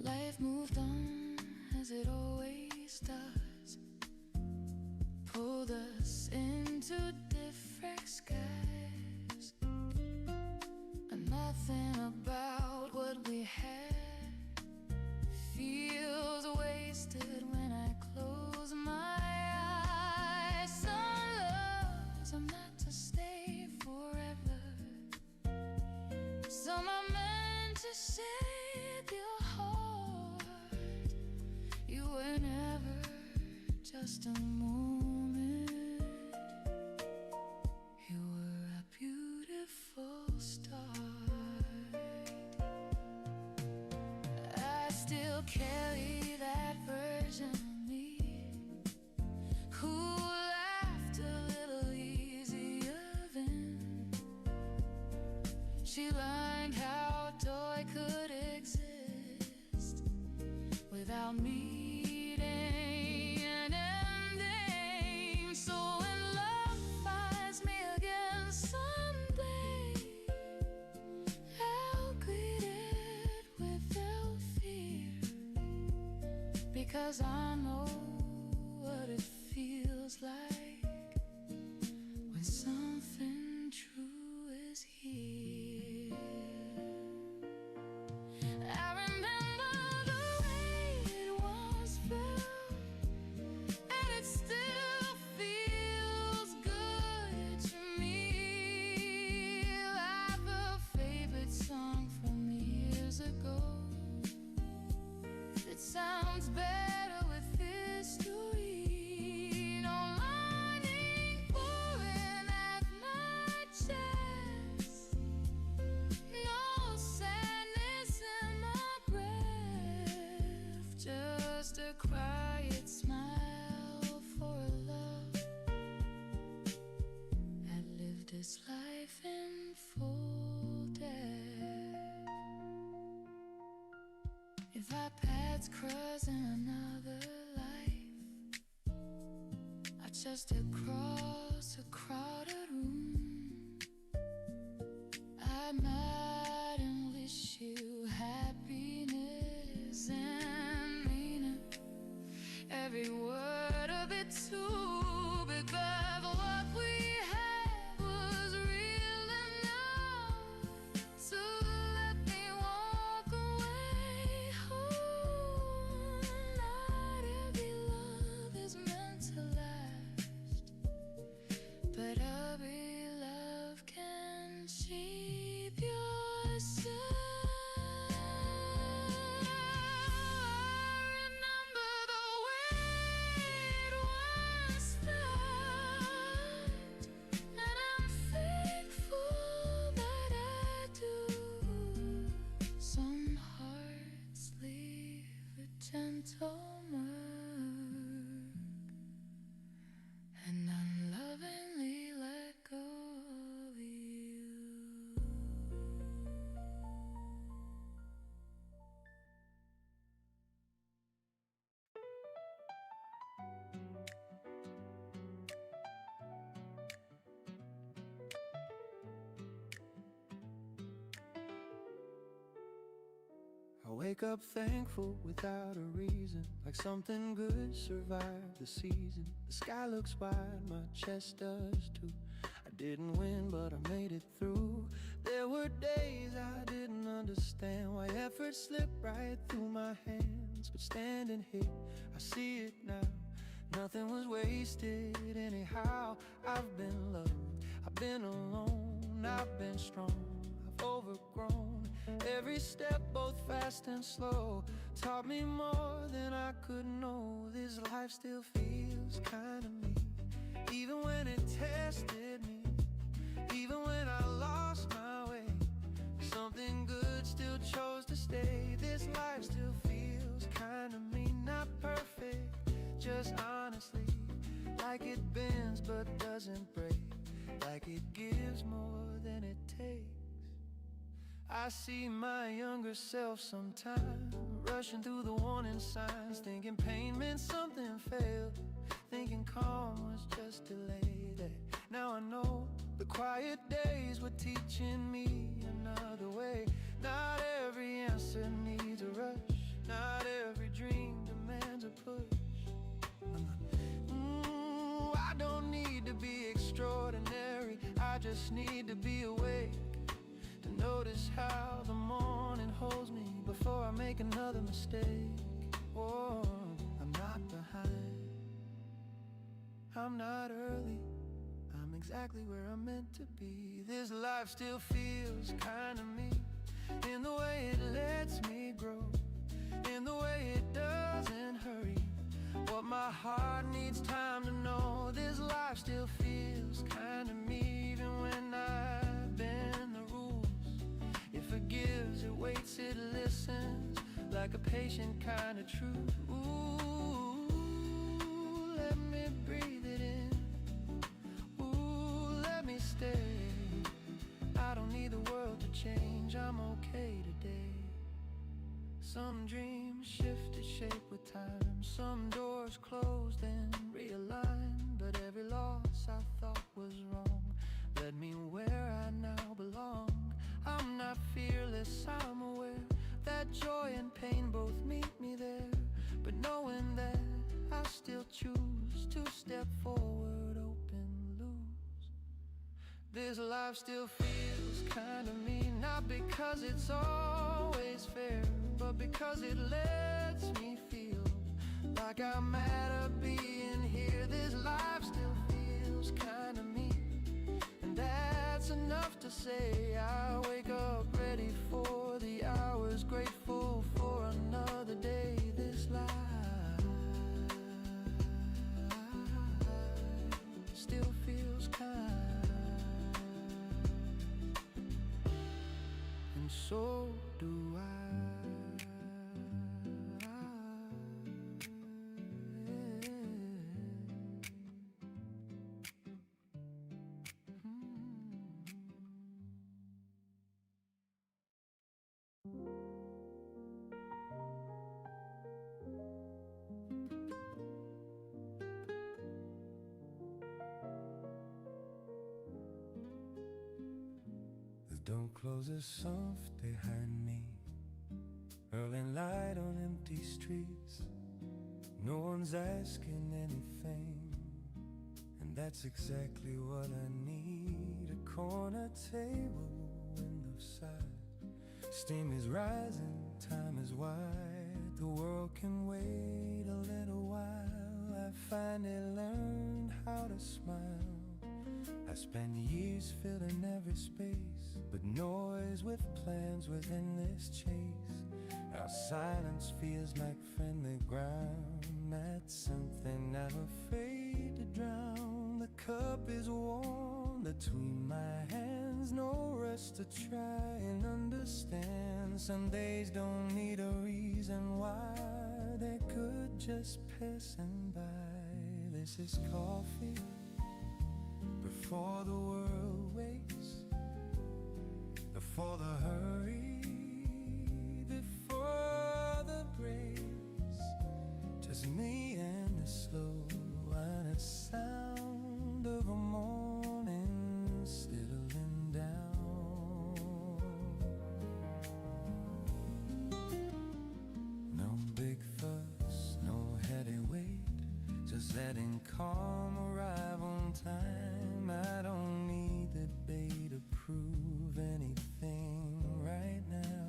Life moved on as it always does, pulled us into different skies, and nothing about what we had feels wasted when I close my eyes. Some loves are meant to stay forever, some are meant to save your heart. You were never just a moment, you were a beautiful start. I still carry that version of me who laughed a little easier then. She learned how joy could exist without meeting an ending. So when love finds me again someday, I'll greet it without fear, because I know what it feels like when something true is here. I remember the way it once felt, and it still feels good to me, like a favorite song from years ago that sounds better with history. No longing for it at my chest, no sadness in my breath, just a quiet smile for a love that lived its life in full depth. If our paths cross in another life, I just across a crowded room, I might and wish you happiness and meaning, every word of it too, because what we had was real enough I wake up thankful without a reason, like something good survived the season. The sky looks wide, my chest does too. I didn't win, but I made it through. There were days I didn't understand why effort slipped right through my hands. But standing here, I see it now. Nothing was wasted anyhow. I've been loved, I've been alone, I've been strong, I've overgrown. Every step, both fast and slow, taught me more than I could know. This life still feels kind of me, even when it tested me, even when I lost my way. Something good still chose to stay. This life still feels kind of me, not perfect, just honestly, like it bends but doesn't break, like it gives more than it takes. I see my younger self sometime, rushing through the warning signs, thinking pain meant something failed, thinking calm was just delayed. Now I know the quiet days were teaching me another way. Not every answer needs a rush, not every dream demands a push. I don't need to be extraordinary, I just need to be awake, to notice how the morning holds me before I make another mistake. Oh, I'm not behind, I'm not early, I'm exactly where I'm meant to be. This life still feels kinda me, in the way it lets me grow, in the way it doesn't hurry what my heart needs time to know. This life still feels kinda me, even when I bend the rules. It forgives, it waits, it listens, like a patient kind of truth. Ooh, let me breathe it in. Ooh, let me stay. I don't need the world to change, I'm okay today. Some dreams shifted shape with time, some doors closed and realigned, but every loss I thought was wrong led me where I now belong. I'm not fearless, I'm aware that joy and pain both meet me there, but knowing that I still choose to step forward, open, lose. This life still feels kind of me, not because it's always fair, but because it lets me feel like I matter being here. This life still feels kind of me, and that's enough to say I wake up ready for the hours, grateful for another day. This life still feels kind, and so do I. The door closes soft behind me, early light on empty streets. No one's asking anything, and that's exactly what I need. A corner table, window side, steam is rising, time is wide. The world can wait a little while. I finally learned how to smile. I spent years filling every space, but noise with plans within this chase. Our silence feels like friendly ground, that's something I'm afraid to drown. The cup is warm between my hands, no rush to try and understand. Some days don't need a reason why, they could just passing by. This is coffee before the world waits, before the hurry, before the breaks, just me and the slow honest sound of a morning settling down. calm arrive on time. I don't need the day to prove anything right now.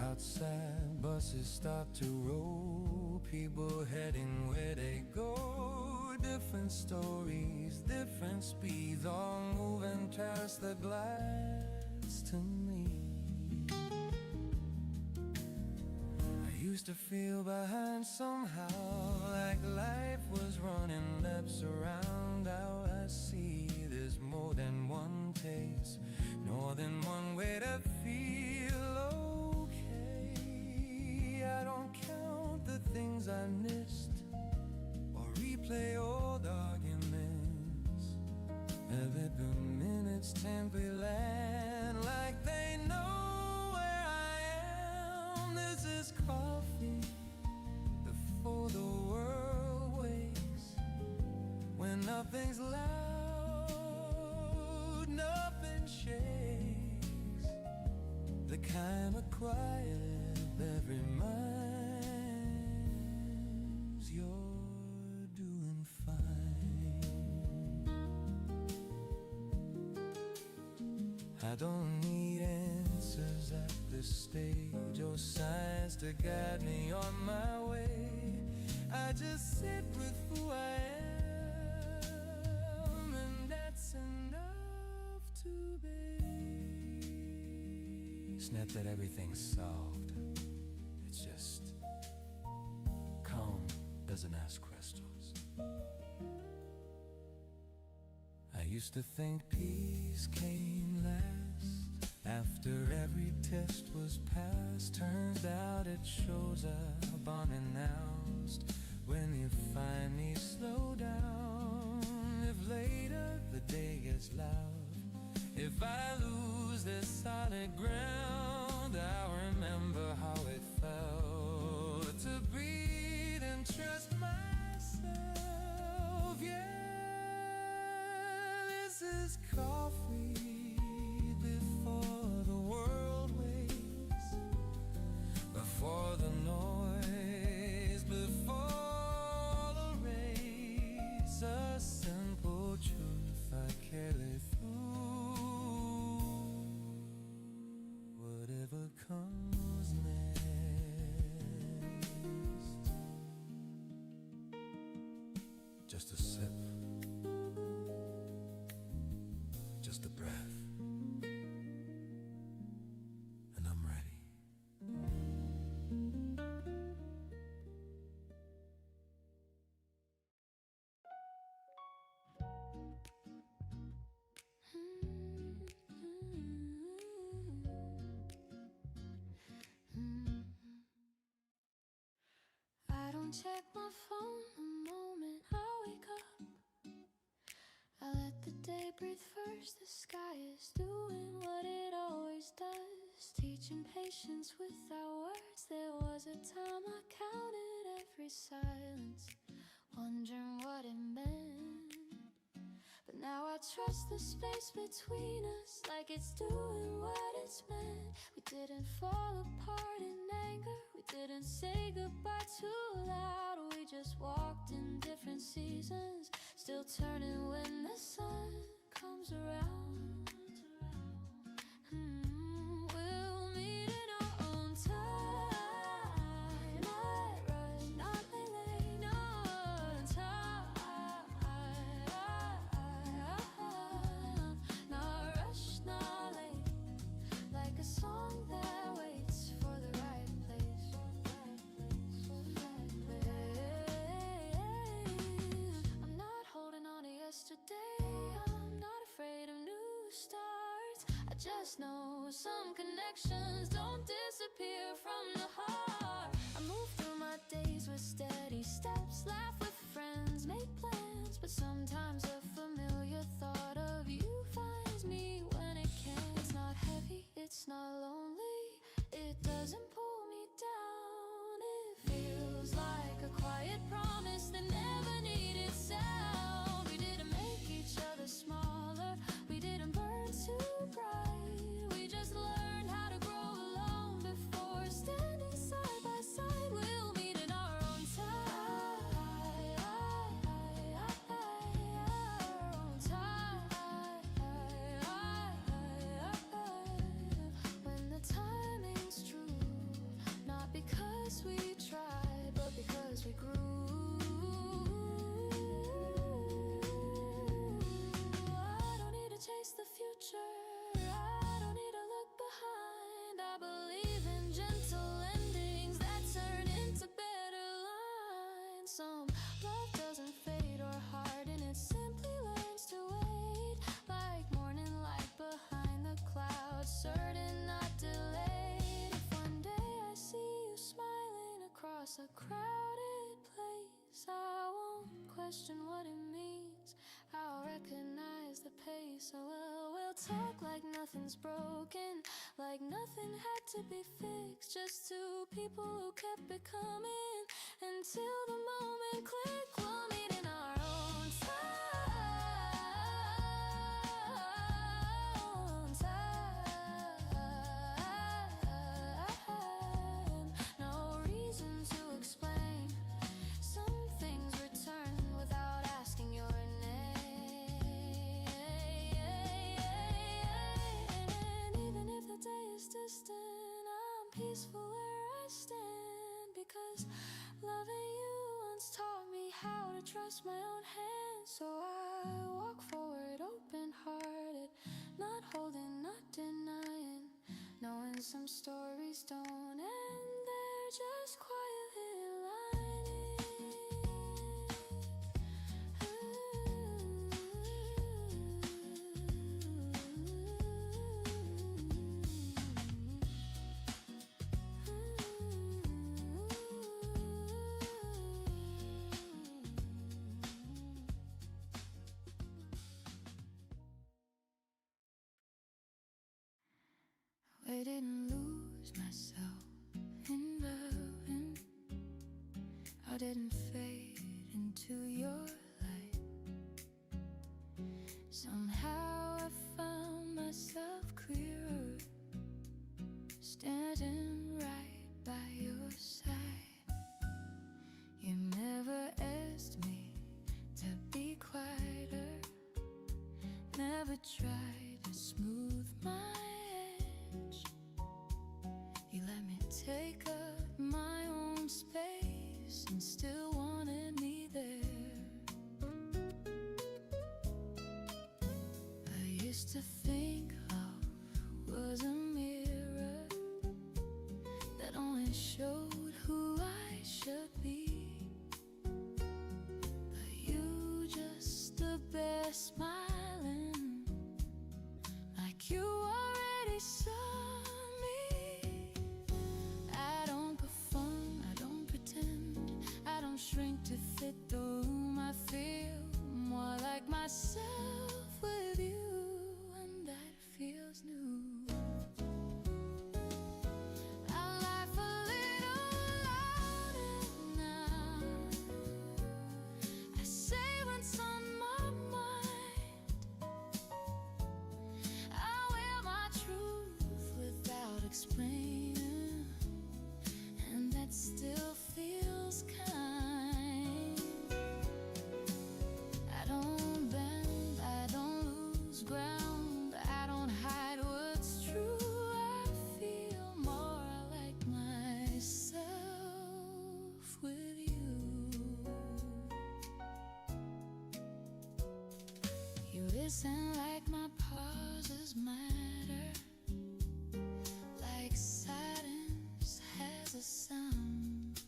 Outside, buses start to roll, people heading where they go. Different stories, different speeds, all moving past the glass to me. I used to feel behind somehow, like life was running laps around. Now I see there's more than one taste, more than one way to feel okay. I don't count the things I missed or replay old arguments. Every minutes simply land like they know where I am. This is coffee before the world wakes, when nothing's loud, nothing shakes, the kind of quiet that reminds you're doing fine. I don't need answers at this stage or signs to guide me on my way. I just sit with who I am, and that's enough to be. It's not that everything's solved, it's just calm doesn't ask questions. I used to think peace came last after every test was passed. Turns out it shows up unannounced when you finally slow down. If later the day gets loud, if I lose this solid ground, I'll remember how it felt to breathe and trust myself. Yeah, this is coffee before the world wakes, before the noise, before the race. A simple truth I carry through whatever comes next. Just a sip, just a breath, and I'm ready. I don't check my phone the moment I wake up. I let the day breathe first. The sky is doing what it always does, teaching patience without words. There was a time I counted every silence, wondering what it meant. But now I trust the space between us, like it's doing what it's meant. We didn't fall apart in anger, we didn't say goodbye too loud. We just walked in different seasons, still turning when the sun comes around. We'll meet in our own time, not rush, not delay, no time. Not rush, not late, like a song that waits for the right place. I'm not holding on to yesterday, I'm not afraid of new starts. I just know some connections don't disappear from the heart. I move through my days with steady steps, laugh with friends, make plans. But sometimes a familiar thought of you finds me when it can. It's not heavy, it's not lonely, it doesn't pull me down. It feels like a quiet promise that never needed sound. We didn't make each other smaller, we didn't burn too bright. We just learned how to grow alone before standing side by side. We'll meet in our own time. across a crowded place. I won't question what it means. I'll recognize the pace. Oh well, we'll talk like nothing's broken, like nothing had to be fixed. Just two people who kept it coming until the moment clicked. We'll meet in our own time. No reason to explain. Some things return without asking your name. And even if the day is distant, I'm peaceful where I stand, because loving you once taught me how to trust my own hands. So I walk forward open-hearted, not holding, not denying, knowing some stories don't end, they're just quietly lining. I didn't lose myself in loving. I didn't fade into your light. Somehow I found myself clearer, standing right by your side. You never asked me to be quieter, never tried to smooth my edge. You let me take up my own space and still wanted me there. I used to think love was a mirror that only showed who I should be. But you just stood there smiling, like you already saw me. I don't perform, I don't pretend, I don't shrink to fit the room. I feel more like myself with you, and that feels new. I laugh a little louder now. I say what's on my mind. I wear my truth without explaining, and that still feels kind. I don't bend, I don't lose ground, I don't hide what's true. I feel more like myself with you. You listen like my pauses matter, like silence has a sound.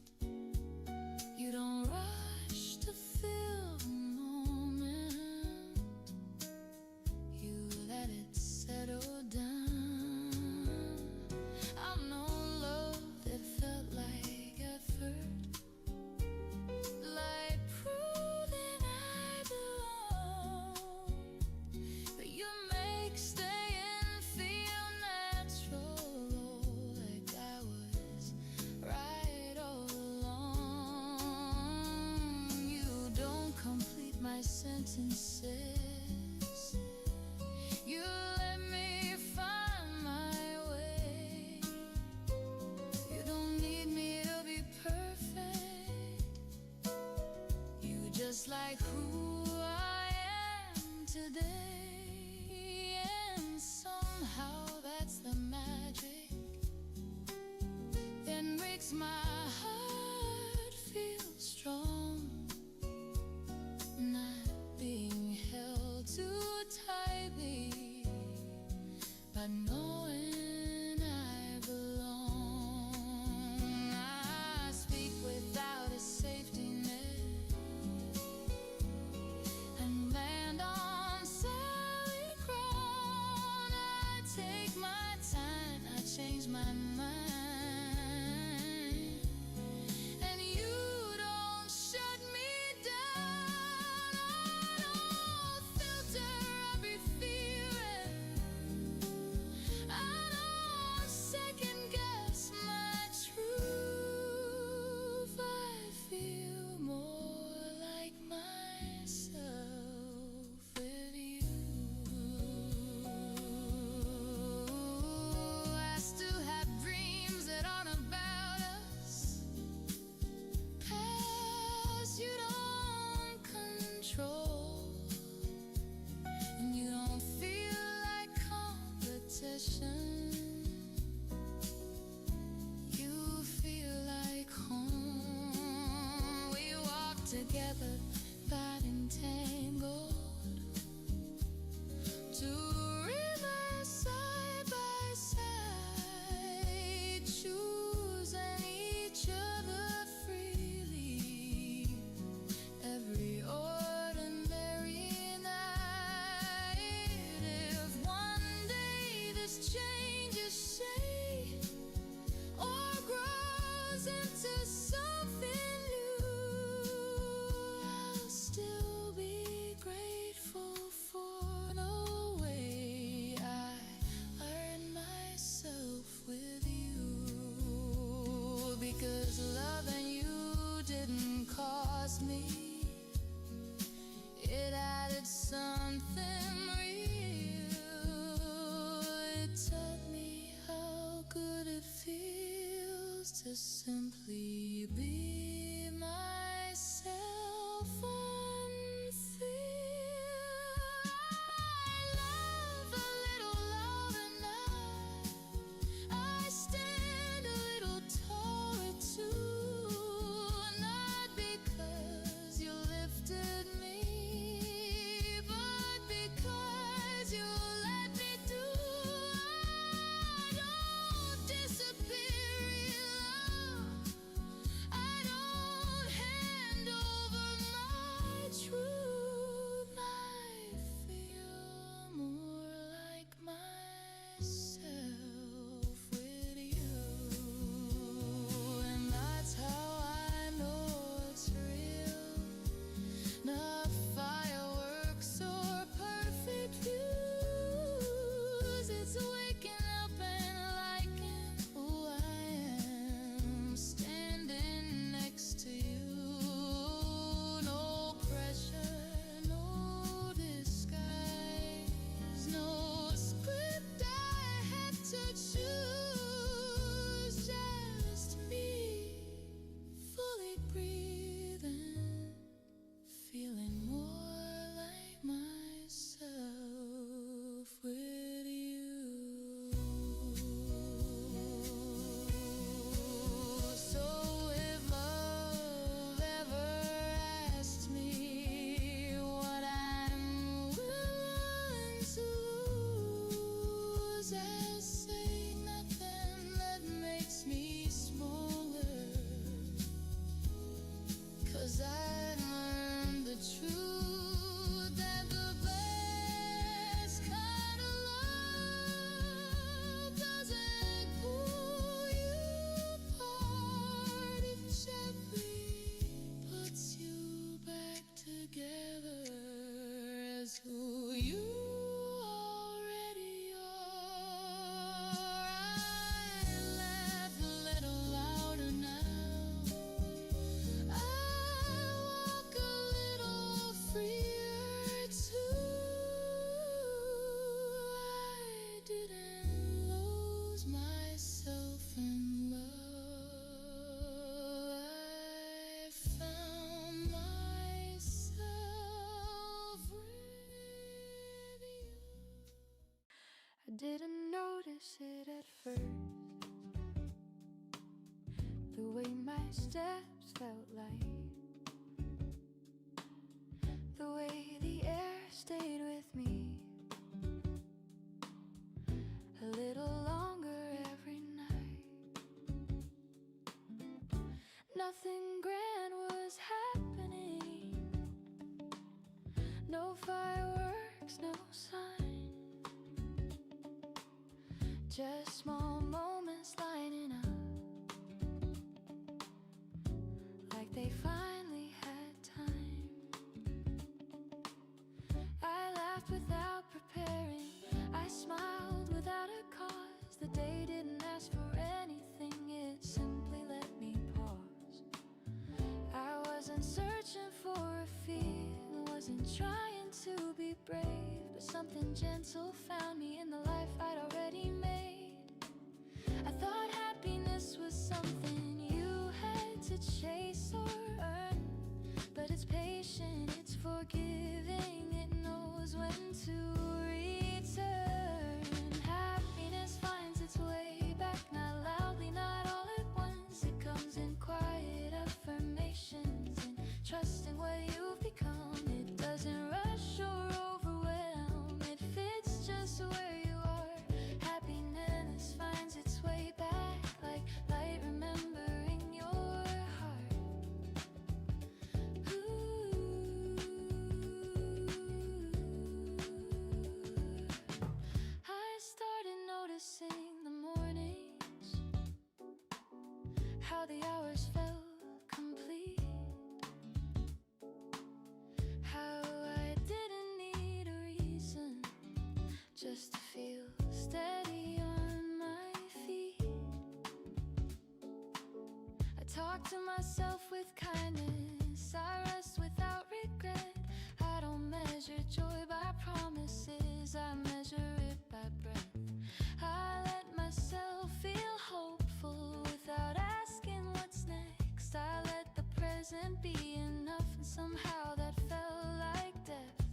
You don't rush to fill the moment, you let it settle down. I've known love that felt like effort, like proving I belong. But you make staying feel natural, like I was right all along. You don't complete my sentences, you let me find my way. You don't need me to be perfect, you just like who I am today. And somehow that's the magic that makes my heart feel strong, not being held too tightly, but knowing I belong. I speak without a safety net and land on solid ground. I take my time, I change my mind, and cushion. You feel like home. We walk together, got entangled. Two rivers side by side, choosing each other freely. Every ordinary night. If one day this changes shape or grows into something new, I'll still be grateful for the way I learned myself with you. Because loving you didn't cost me, it added something real. It taught me how good it feels to simply be myself and feel. I laugh a little louder now. I stand a little taller too. Not because you lifted me, but because you let me do. I don't disappear in love. I don't hand over my truth. I feel more like myself with you. And that's how I know it's real. Not fireworks or perfect views. It's waking up and liking who I am, standing next to you. No pressure, no disguise, no script I had to choose. Just me, fully breathing, feeling more like myself with you. So if love ever asked me what I'm willing to lose, I say nothing that makes me smaller. 'Cause I learned the truth that the best kind of love doesn't pull you apart. It gently puts you back together as who you already are. I laugh a little louder now. I walk a little freer too. I didn't lose myself in love. I found myself with you. I didn't notice it at first, the way my steps felt light, the way the air stayed with me a little longer every night. Nothing grand was happening, no fireworks, no sign, just small moments lining up like they finally had time. I laughed without preparing, I smiled without a cause. The day didn't ask for anything, it simply let me pause. I wasn't searching for a fear, wasn't trying to be brave, but something gentle found me in the life I'd already made. I thought happiness was something you had to chase or earn, but it's patient, it's forgiving, it knows when to return. Happiness just to feel steady on my feet. I talk to myself with kindness, I rest without regret. I don't measure joy by promises, I measure it by breath. I let myself feel hopeful without asking what's next. I let the present be enough, and somehow that felt like death.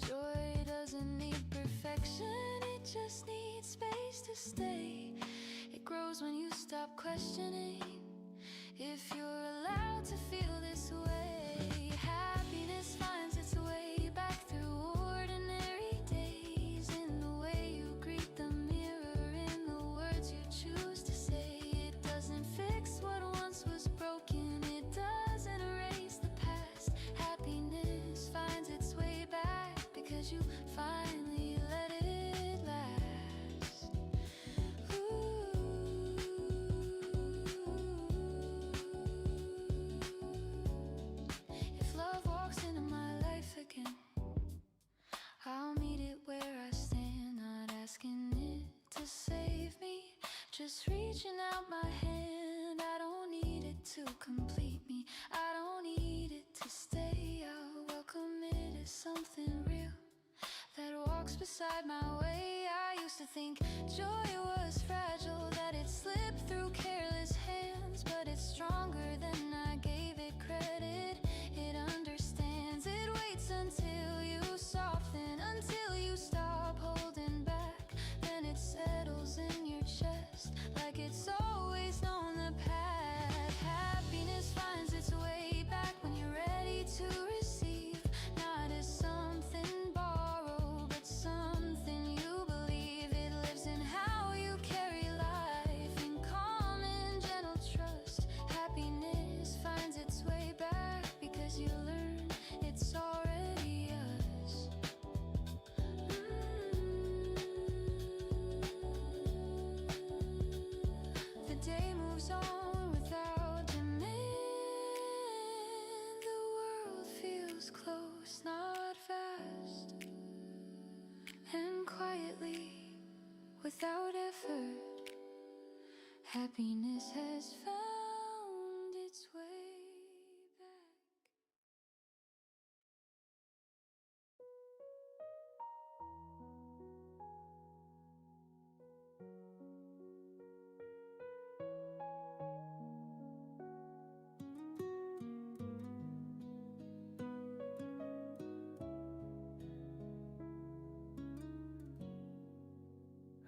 Joy doesn't need perfection, it just needs space to stay. It grows when you stop questioning if you're allowed to feel this way. Happiness finds its way back through ordinary days, in the way you greet the mirror, in the words you choose to say. It doesn't fix what once was broken, it doesn't erase the past. Happiness finds its way back because you finally let it last. If love walks into my life again, I'll meet it where I stand, not asking it to save me, just reaching out my hand. I don't need it to complete me, I don't need it to stay. I'll welcome it as something real that walks beside my way. I used to think joy was fragile, that it slipped through careless hands, but it's stronger than I gave it credit. It understands, it waits until you soften, until you stop holding back. Then it settles in your chest like it's always known the path. Happiness finds its way back when you're ready to receive, not as something borrowed, but something you believe. It lives in how you carry life, in calm and gentle trust. Happiness finds its way back because you learn it's already yours. The day moves on without demand. The world feels close, not fast, and quietly, without effort, happiness has found its way back.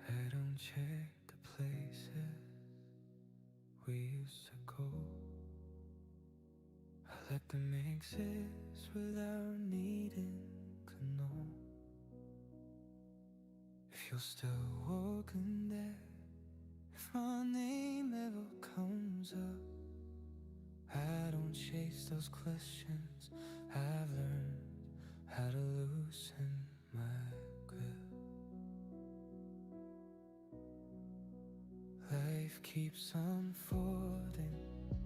I don't check the places we used to go. I let them exist without needing to know if you're still walking there, if my name ever comes up. I don't chase those questions, I've learned how to loosen my grip. Life keeps unfolding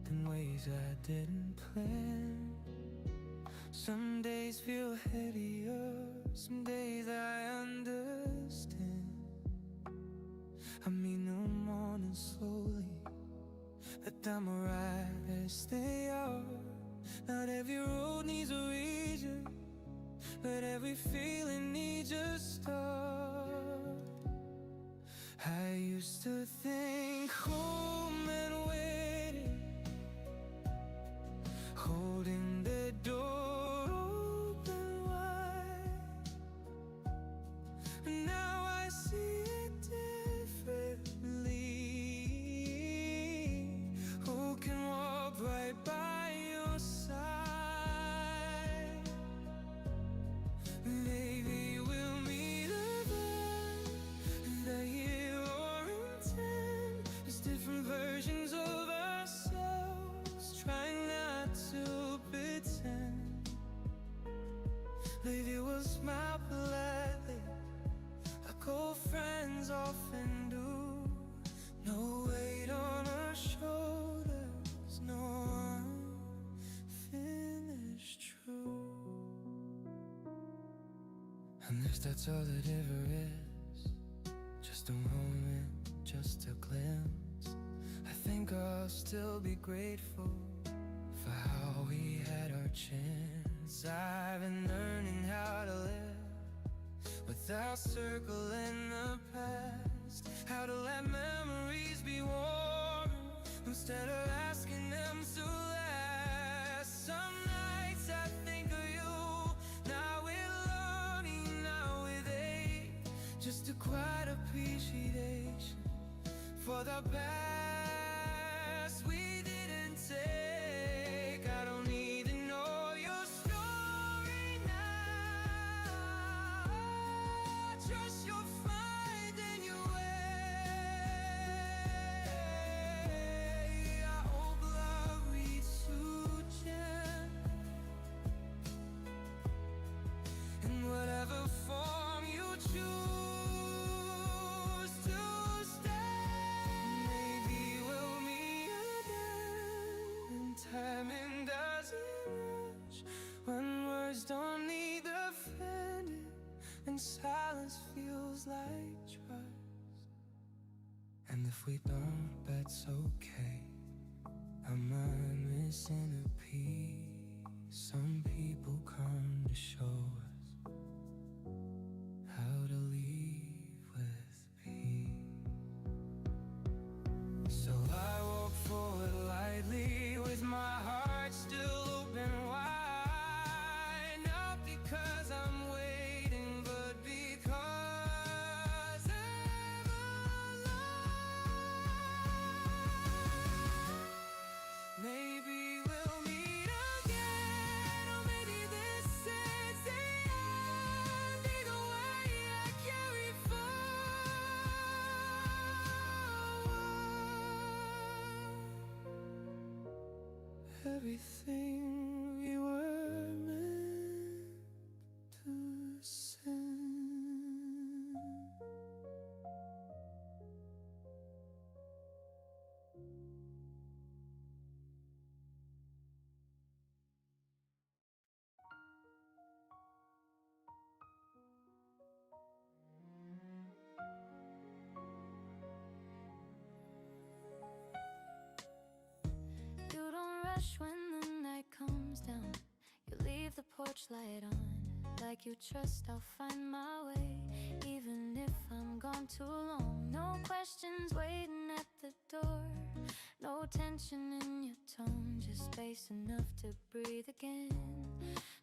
in ways I didn't plan. Some days feel heavier, some days I understand. I meet the morning slowly, let them arrive as they are. Not every road needs a reason, but every feeling needs a start. I used to think home and waiting, holding the door open wide. Now I see it differently. Who can walk right by your side? Maybe we'll meet again in a year or in 10. There's different versions of ourselves, trying not to pretend. Maybe we'll smile politely like old friends often do. No weight on our shoulders, no unfinished truth. And if that's all that ever is, just a moment, just a glimpse. I think I'll still be grateful for how we had our chance. I've been learning how to live without circling the past, how to let memories be warm instead of asking them to last. Some nights I think of you, now with longing, now with ache, just a quiet appreciation for the past we didn't take. I don't need to know your story now, trust you'll find in your way. I hope love reads you gently in whatever form you choose to stay. Maybe we'll meet again, and timing doesn't rush when words don't need defending and silence feels like trust. And if we don't, that's okay. Am I missing a piece? Some people come to show us how to leave with peace. So I walk forward lightly with my heart still open wide, not because I'm waiting, but because I'm alive. Maybe we'll meet again, or maybe this is the end. Either way, I carry forward everything we were meant to send. You don't rush when the night comes down. You leave the porch light on, like you trust I'll find my way, even if I'm gone too long. No questions waiting at the door, no tension in your tone, just space enough to breathe again,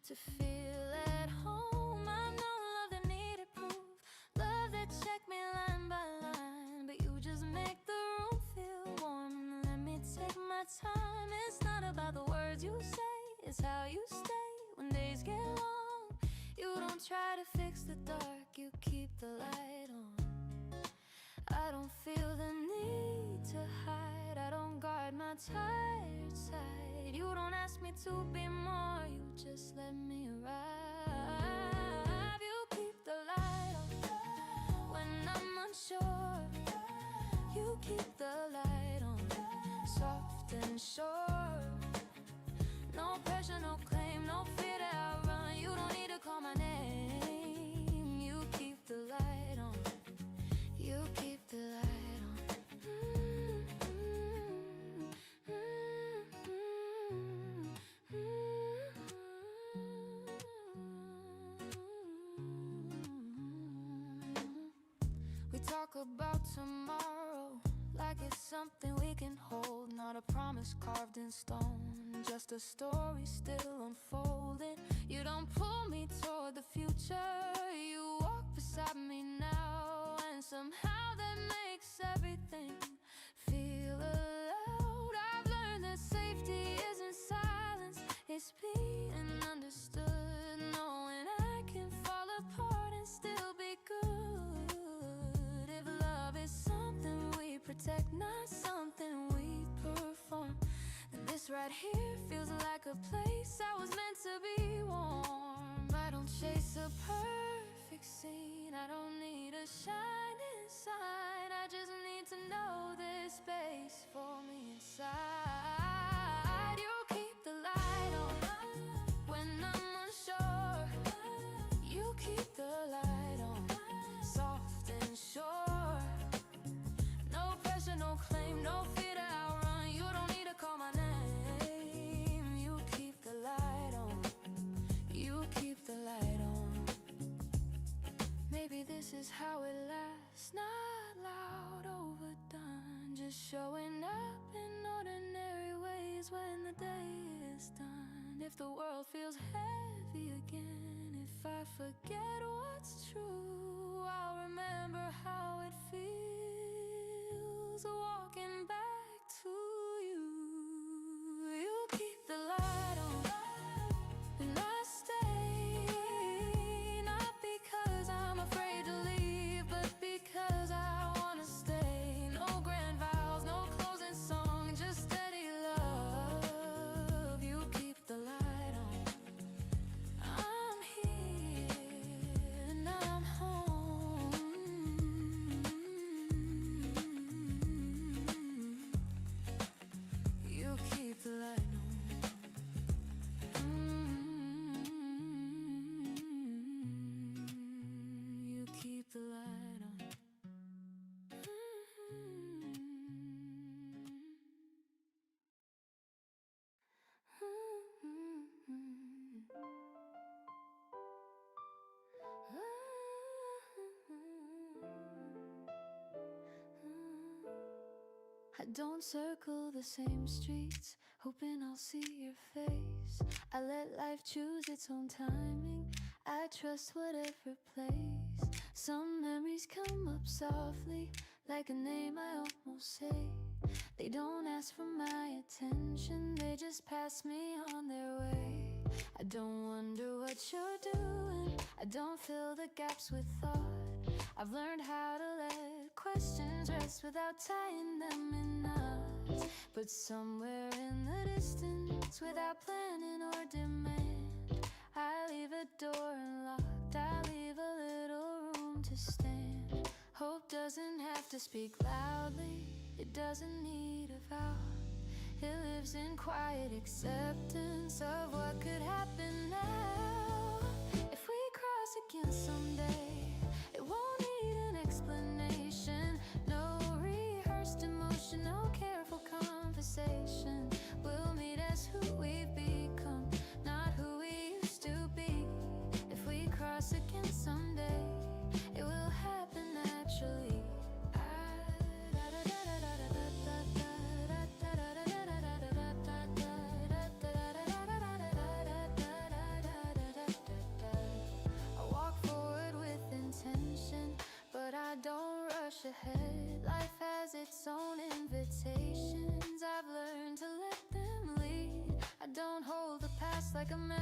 to feel at home. I know love that needed proof, love that checked me line by line, but you just make the room feel warm. Let me take my time. It's not about the words you say, it's how you stay when days get long. You don't try to fix the dark, you keep the light on. I don't feel the need to hide, I don't guard my tired side. You don't ask me to be more, you just let me arrive. You keep the light on when I'm unsure. You keep the light on, soft and sure. No pressure, no claim, no fear that I run. You don't need to call my name. You keep the light on, you keep the light on. We talk about tomorrow like it's something we can hold, not a promise carved in stone, just a story still unfolding. You don't pull me toward the future, you walk beside me now, and somehow that makes everything feel allowed. I've learned that safety isn't silence, it's being understood, knowing I can fall apart and still be good. If love is something we protect, not something we perform, then this right here feels like a place I was meant to be warm. I don't chase a perfect scene, I don't need a shining sign, I just need to know there's space for me inside. You keep the light on when I'm unsure. You keep the light on, soft and sure. showing up in ordinary ways when the day is done. If the world feels heavy again, if I forget what's true, I'll remember how it feels walking back to you. You keep the light on and I stay, not because I'm afraid to leave, but because I wanna stay. No grand vows, no closing song, just steady love. You keep the light on. I'm here and I'm home. You keep the light on. You keep the light on. I don't circle the same streets, hoping I'll see your face. I let life choose its own timing, I trust whatever plays. Some memories come up softly, like a name I almost say. They don't ask for my attention, they just pass me on their way. I don't wonder what you're doing, I don't fill the gaps with thought. I've learned how to let questions rest without tying them in knots. But somewhere in the distance, without planning or demand, I leave a door unlocked, I leave a little room to stand. Hope doesn't have to speak loudly, it doesn't need a vow. It lives in quiet acceptance of what could happen now. If we cross again someday, it won't need an explanation. No rehearsed emotion, no careful conversation. We'll meet as who we've become, not who we used to be. If we cross again someday, it will happen naturally. But I don't rush ahead. Life has its own invitations, I've learned to let them lead. I don't hold the past like a map,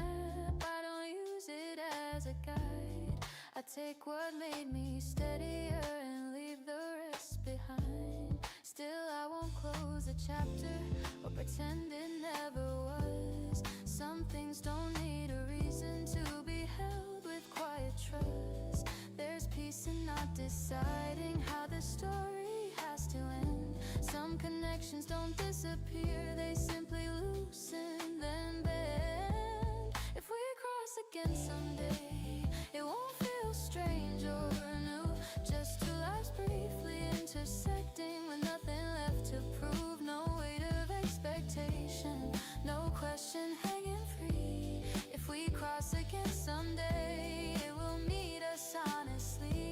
I don't use it as a guide. I take what made me steadier and leave the rest behind. Still I won't close a chapter or pretend it never was. Some things don't need a reason to be held with quiet trust. There's peace in not deciding how the story has to end. Some connections don't disappear, they simply loosen then bend. If we cross again someday, it won't feel strange or new, just two lives briefly intersecting with nothing left to prove. No weight of expectation, no question hanging free. If we cross again someday, it will meet us honestly.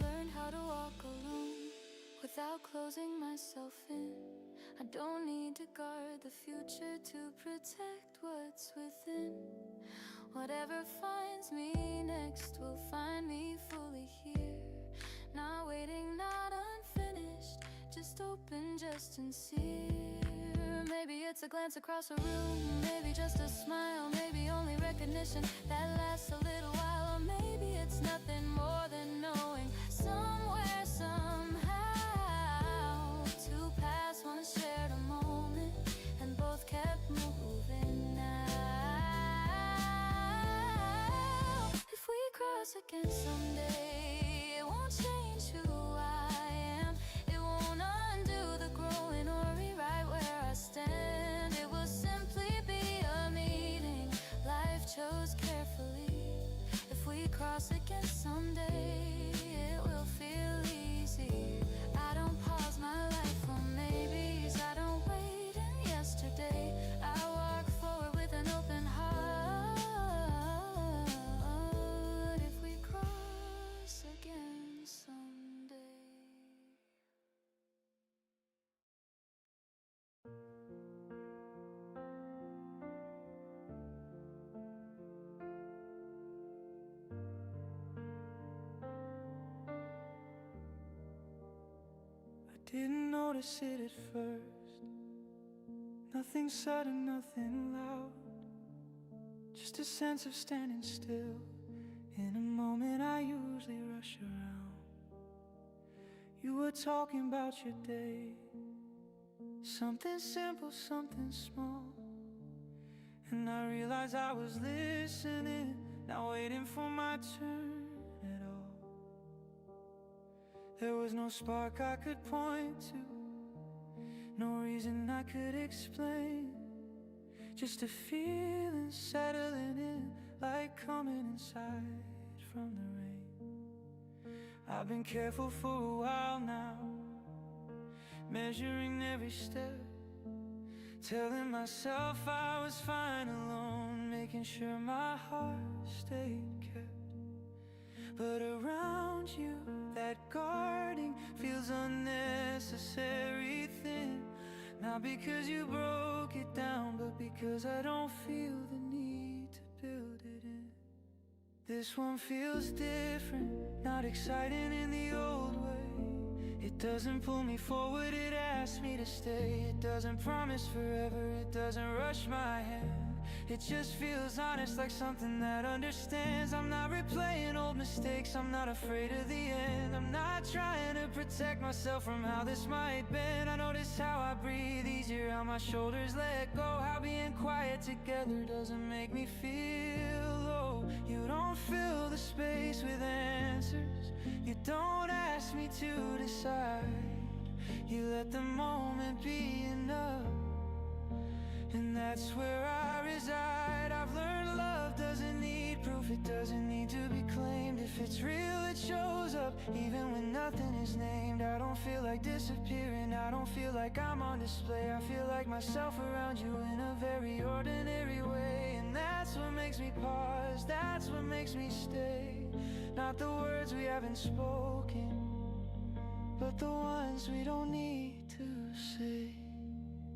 Learn how to walk alone without closing myself in. I don't need to guard the future to protect what's within. Whatever finds me next will find me fully here. Not waiting, not unfinished, just open, just sincere. Maybe it's a glance across a room, maybe just a smile, maybe only recognition that lasts a little while. Or maybe it's nothing more than knowing somewhere, somehow, two paths once shared a moment and both kept moving now. If we cross again someday, it won't change who I am. It won't undo the growing or rewrite where I stand. It will simply be a meeting life chose carefully. If we cross again someday, it will feel easy. I don't pause my life for maybes, I don't wait in yesterday. I walk forward with an open heart. If we cross again someday. Didn't notice it at first. Nothing sudden, nothing loud. Just a sense of standing still in a moment I usually rush around. You were talking about your day, something simple, something small. And I realized I was listening, not waiting for my turn at all. There was no spark I could point to, no reason I could explain. Just a feeling settling in, like coming inside from the rain. I've been careful for a while now, measuring every step, telling myself I was fine alone, making sure my heart stayed kept. But around you, that guarding feels unnecessary thin. Not because you broke it down, but because I don't feel the need to build it in. This one feels different, not exciting in the old way. It doesn't pull me forward, it asks me to stay. It doesn't promise forever, it doesn't rush my hand. It just feels honest, like something that understands. I'm not replaying old mistakes, I'm not afraid of the end. I'm not trying to protect myself from how this might bend. I notice how I breathe easier, how my shoulders let go, how being quiet together doesn't make me feel low. You don't fill the space with answers, you don't ask me to decide. You let the moment be enough, and that's where I reside. I've learned love doesn't need proof, it doesn't need to be claimed. If it's real, it shows up, even when nothing is named. I don't feel like disappearing, I don't feel like I'm on display. I feel like myself around you in a very ordinary way. And that's what makes me pause, that's what makes me stay. Not the words we haven't spoken, but the ones we don't need to say.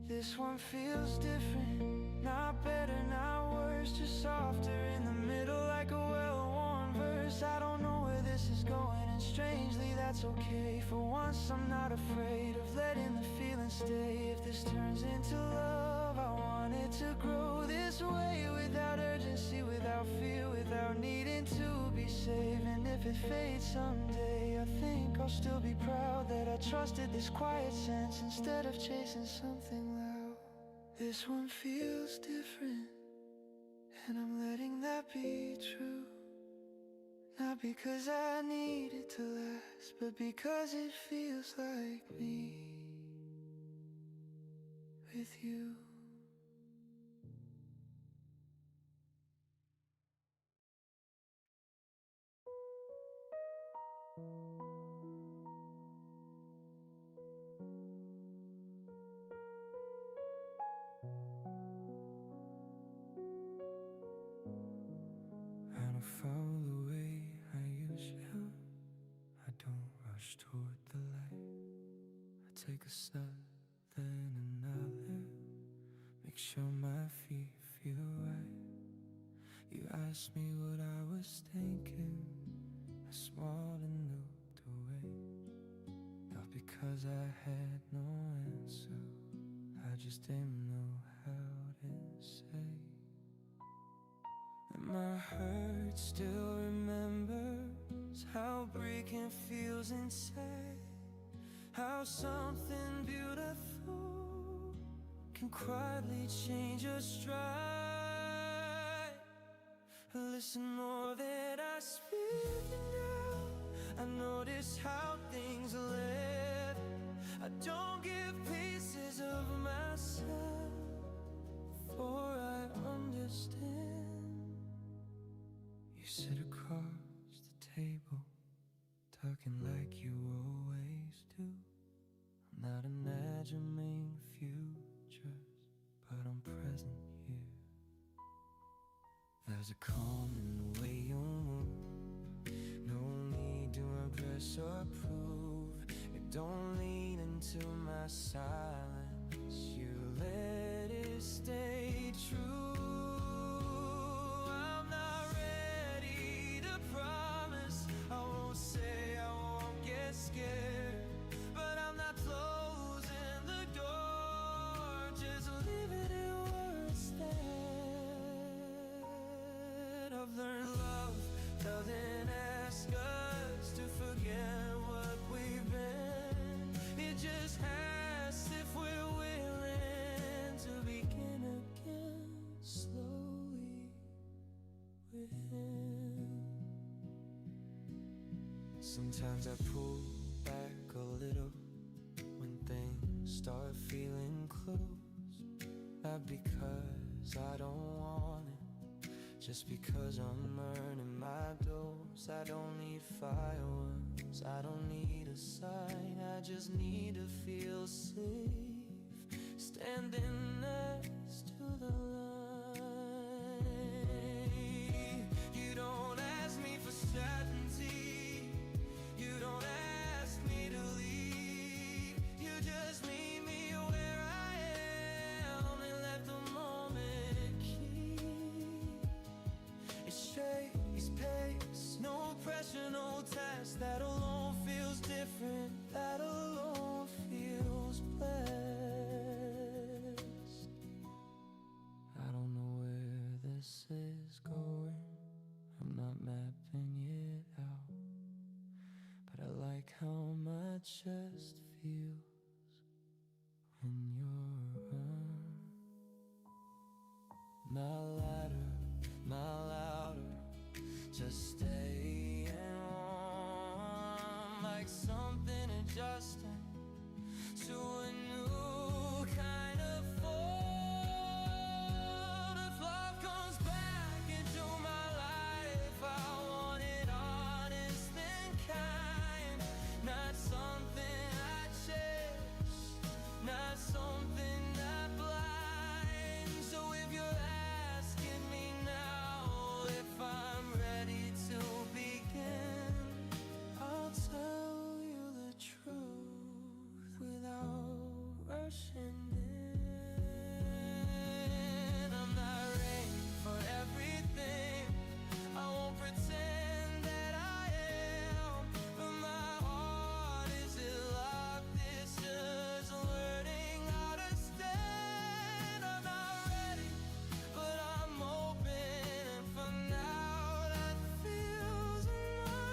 This one feels different, not better, not worse, just softer in the middle, like a well-worn verse. I don't know where this is going, and strangely that's okay. For once I'm not afraid of letting the feeling stay. If this turns into love, I want it to grow this way, without urgency, without fear, without needing to be saved. And if it fades someday, I think I'll still be proud that I trusted this quiet sense instead of chasing something loud. This one feels different, and I'm letting that be true. Not because I need it to last, but because it feels like me with you. I don't follow the way I usually. I don't rush toward the light. I take a step, then another. Make sure my feet feel right. You asked me what I was thinking. I smiled and looked away. Not because I had no answer, I just didn't know how to say. And my heart still remembers how breaking feels inside, how something beautiful can quietly change a stride. Listen more than I speak now, I notice how things are left. I don't give pieces of myself, for I understand. You sit across table, talking like you always do. I'm not imagining futures, but I'm present here. There's a calm in the way you move, no need to impress or prove. You don't lean into my silence, you let it stay true. I'm not ready to promise, I won't say I won't get scared, but I'm not closing the door, just leave it in words that I've learned. Love doesn't ask us to forget what we've been, it just asks if we're willing to begin again, slowly within. Sometimes I pull back a little when things start feeling close, not because I don't want it, just because I'm earning my dose. I don't need fireworks, I don't need a sign, I just need to feel safe, standing next to the line. You don't ask me for certainty, you don't ask me to leave, you just meet me where I am and let the moment keep. It shakes pace, no pressure, no test, that alone feels different, that alone feels blessed. I don't know where this is going, I'm not mapping it out, but I like how my chest feels when you're around. My louder, my louder, just staying warm, like something adjusting to a new kind of fold. If love comes back into my life, I want it honest and kind, not something I chase, not something that blinds. So if you're asking me now if I'm ready to begin, I'll tell you the truth without rushing in. I'm not ready for everything, I won't pretend that I am, but my heart isn't locked, it's just learning how to stand. I'm not ready, but I'm open, and for now that feels enough.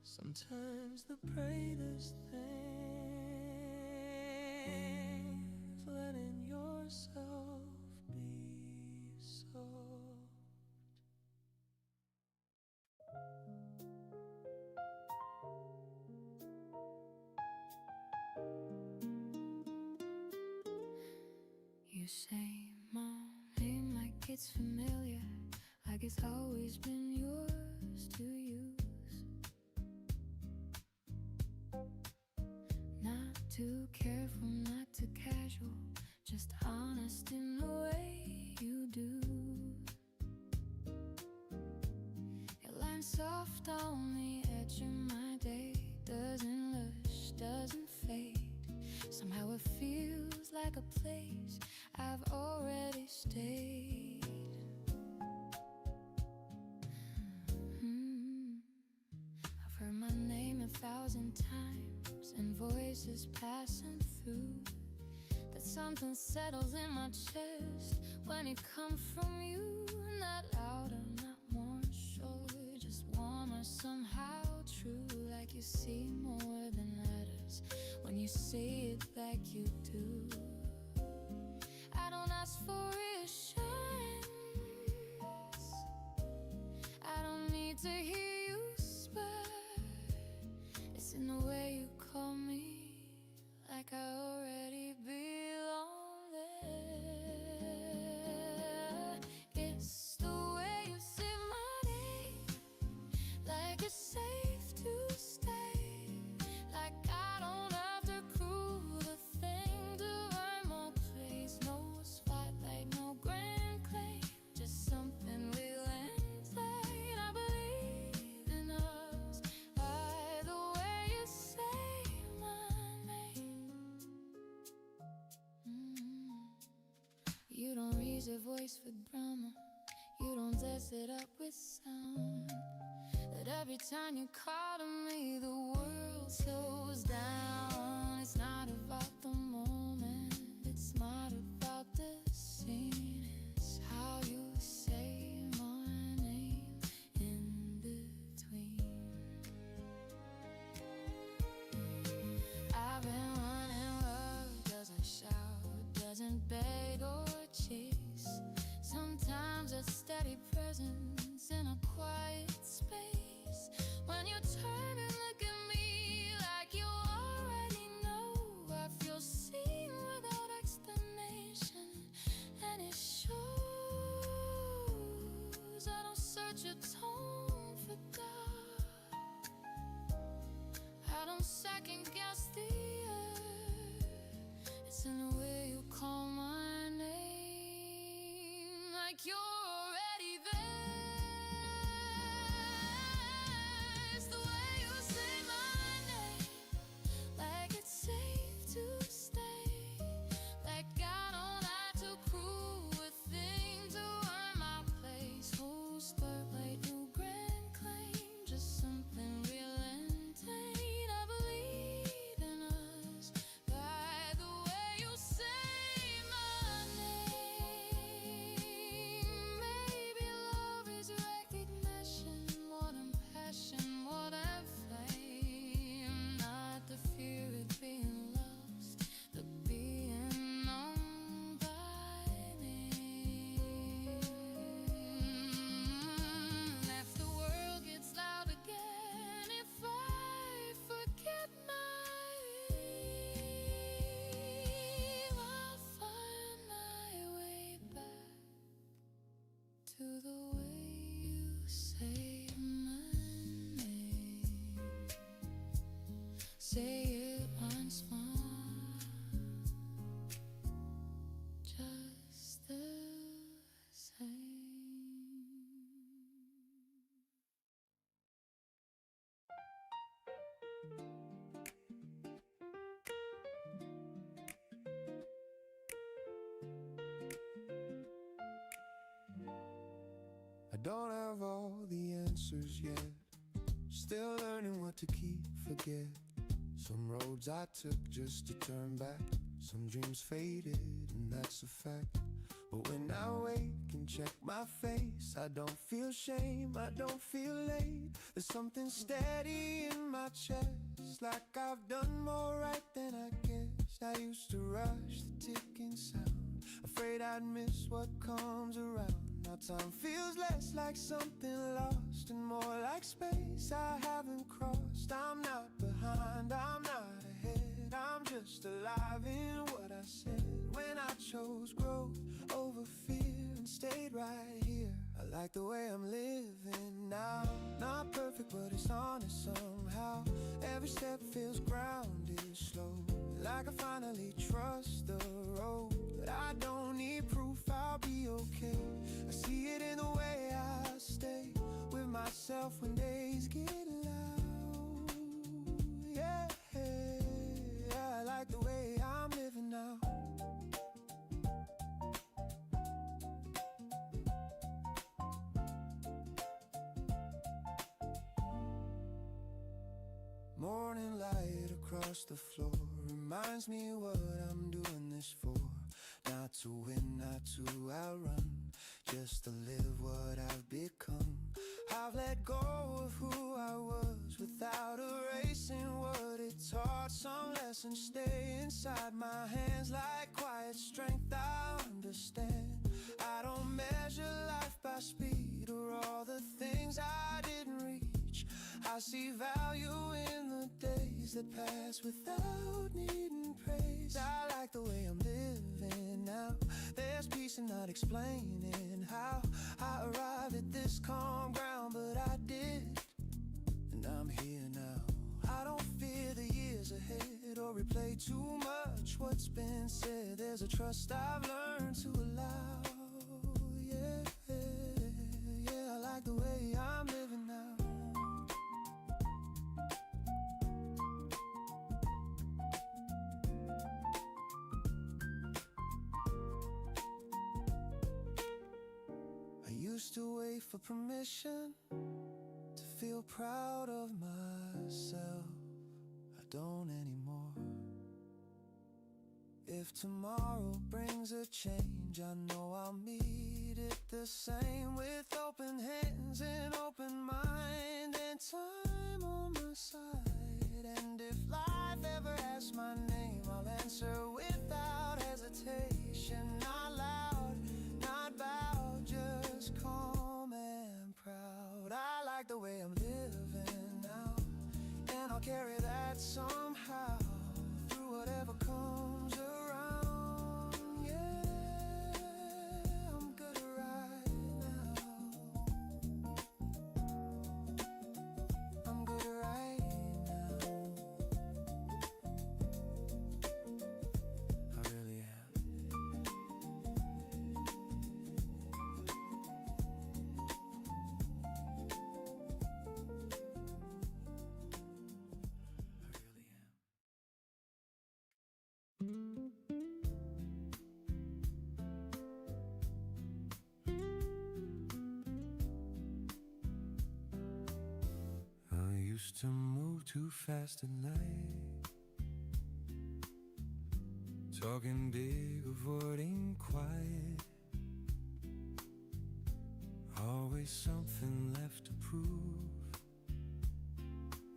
Sometimes the greatest thing is letting yourself be soft. You say my name like it's familiar, like it's always been yours to use. Not too careful, not too casual, just honest in the way you do. Your line soft on the edge of my day, doesn't lush, doesn't fade. Somehow it feels like a place I've already stayed. I've heard my name 1,000 times and voices passing through, that something settles in my chest when it comes from you. Not louder, not more sure, just warmer, somehow true, like you see more than letters when you say it like you do. I don't ask for reassurance, I don't need to hear you spur, it's in the way you call me, like I already belong there. It's the way you say my name, laced with drama. You don't dress it up with sound. That every time you call to me, the world slows down. It's not about the moment, it's not about the scene. It's how you say my name in between. I've been running love, doesn't shout, doesn't beg or chase. Sometimes a steady presence in a quiet space. When you turn and look at me like you already know, I feel seen without explanation, and it shows. I don't search your tone for doubt. I don't second guess the earth. It's in the way you call my name, like you're already there. It's the way you say my name, like it's safe to stay, like I don't have to prove a thing to earn my place. Whole spotlight, no grand claim, just something real and tame. I believe in us by the way you say my name. Maybe love is recognition, more than passion, more than flame. Not the fear of being lost, the being known by name. If the world gets loud again, if I forget my aim, I'll find my way back to the way you say my name. Say it once more, just the same. I don't have all the answers yet. Still learning what to keep, forget. Some roads I took just to turn back. Some dreams faded, and that's a fact. But when I wake and check my face, I don't feel shame, I don't feel late. There's something steady in my chest, like I've done more right than I guess. I used to rush the ticking sound, afraid I'd miss what comes around. Now time feels less like something lost and more like space I haven't crossed. I'm not behind, I'm not ahead, I'm just alive in what I said. When I chose growth over fear and stayed right here, I like the way I'm living now. Not perfect, but it's honest somehow. Every step feels grounded, slow, like I finally trust the road. But I don't need proof, I'll be okay. I see it in the way I stay with myself when days get loud. Yeah, I like the way I'm living now. Morning light across the floor reminds me what I'm doing this for. Not to win, not to outrun, just to live what I've become. I've let go of who I was without erasing what it taught. Some lessons stay inside my hands like quiet strength I understand. I don't measure life by speed or all the things I didn't reach. I see value in the days that pass without needing praise. I like the way I'm living now. There's peace in not explaining how I arrived at this calm ground, but I did, and I'm here now. I don't fear the years ahead or replay too much what's been said. There's a trust I've learned to allow. Yeah, I like the way I'm living now. used to wait for permission to feel proud of myself. I don't anymore. If tomorrow brings a change, I know I'll meet it the same, with open hands and open mind and time on my side. And if life ever asks my name, I'll answer without hesitation. Not loud, not bowed, just calm and proud. I like the way I'm living now, and I'll carry that somehow through whatever comes around. Yeah, I'm good right now. I'm good right now. I really am. I used to move too fast at night, talking big, avoiding quiet. Always something left to prove,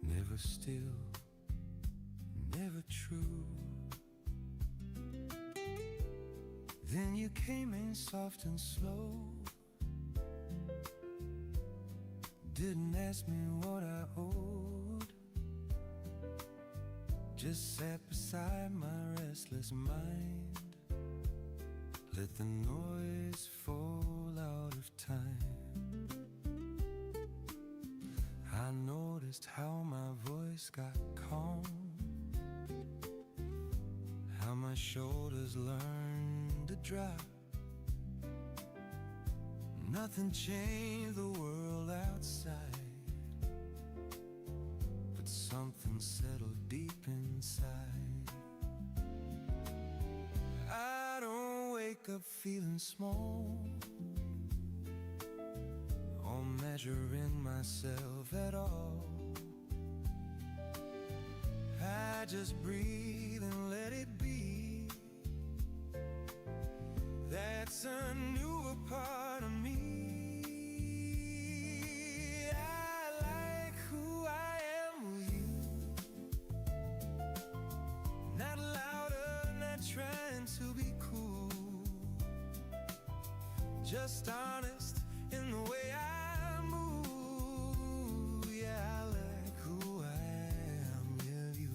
never still, never true. Then you came in soft and slow, didn't ask me what I owed, just sat beside my restless mind, let the noise fall out of time. I noticed how my voice got calm, how my shoulders learned to drop. Nothing changed the world outside, but something settled deep inside. I don't wake up feeling small or measuring myself at all. I just breathe and let it be. That's a newer part of me. I like who I am with you, not louder, not trying to be cool, just honest in the way I move. Yeah, I like who I am with you.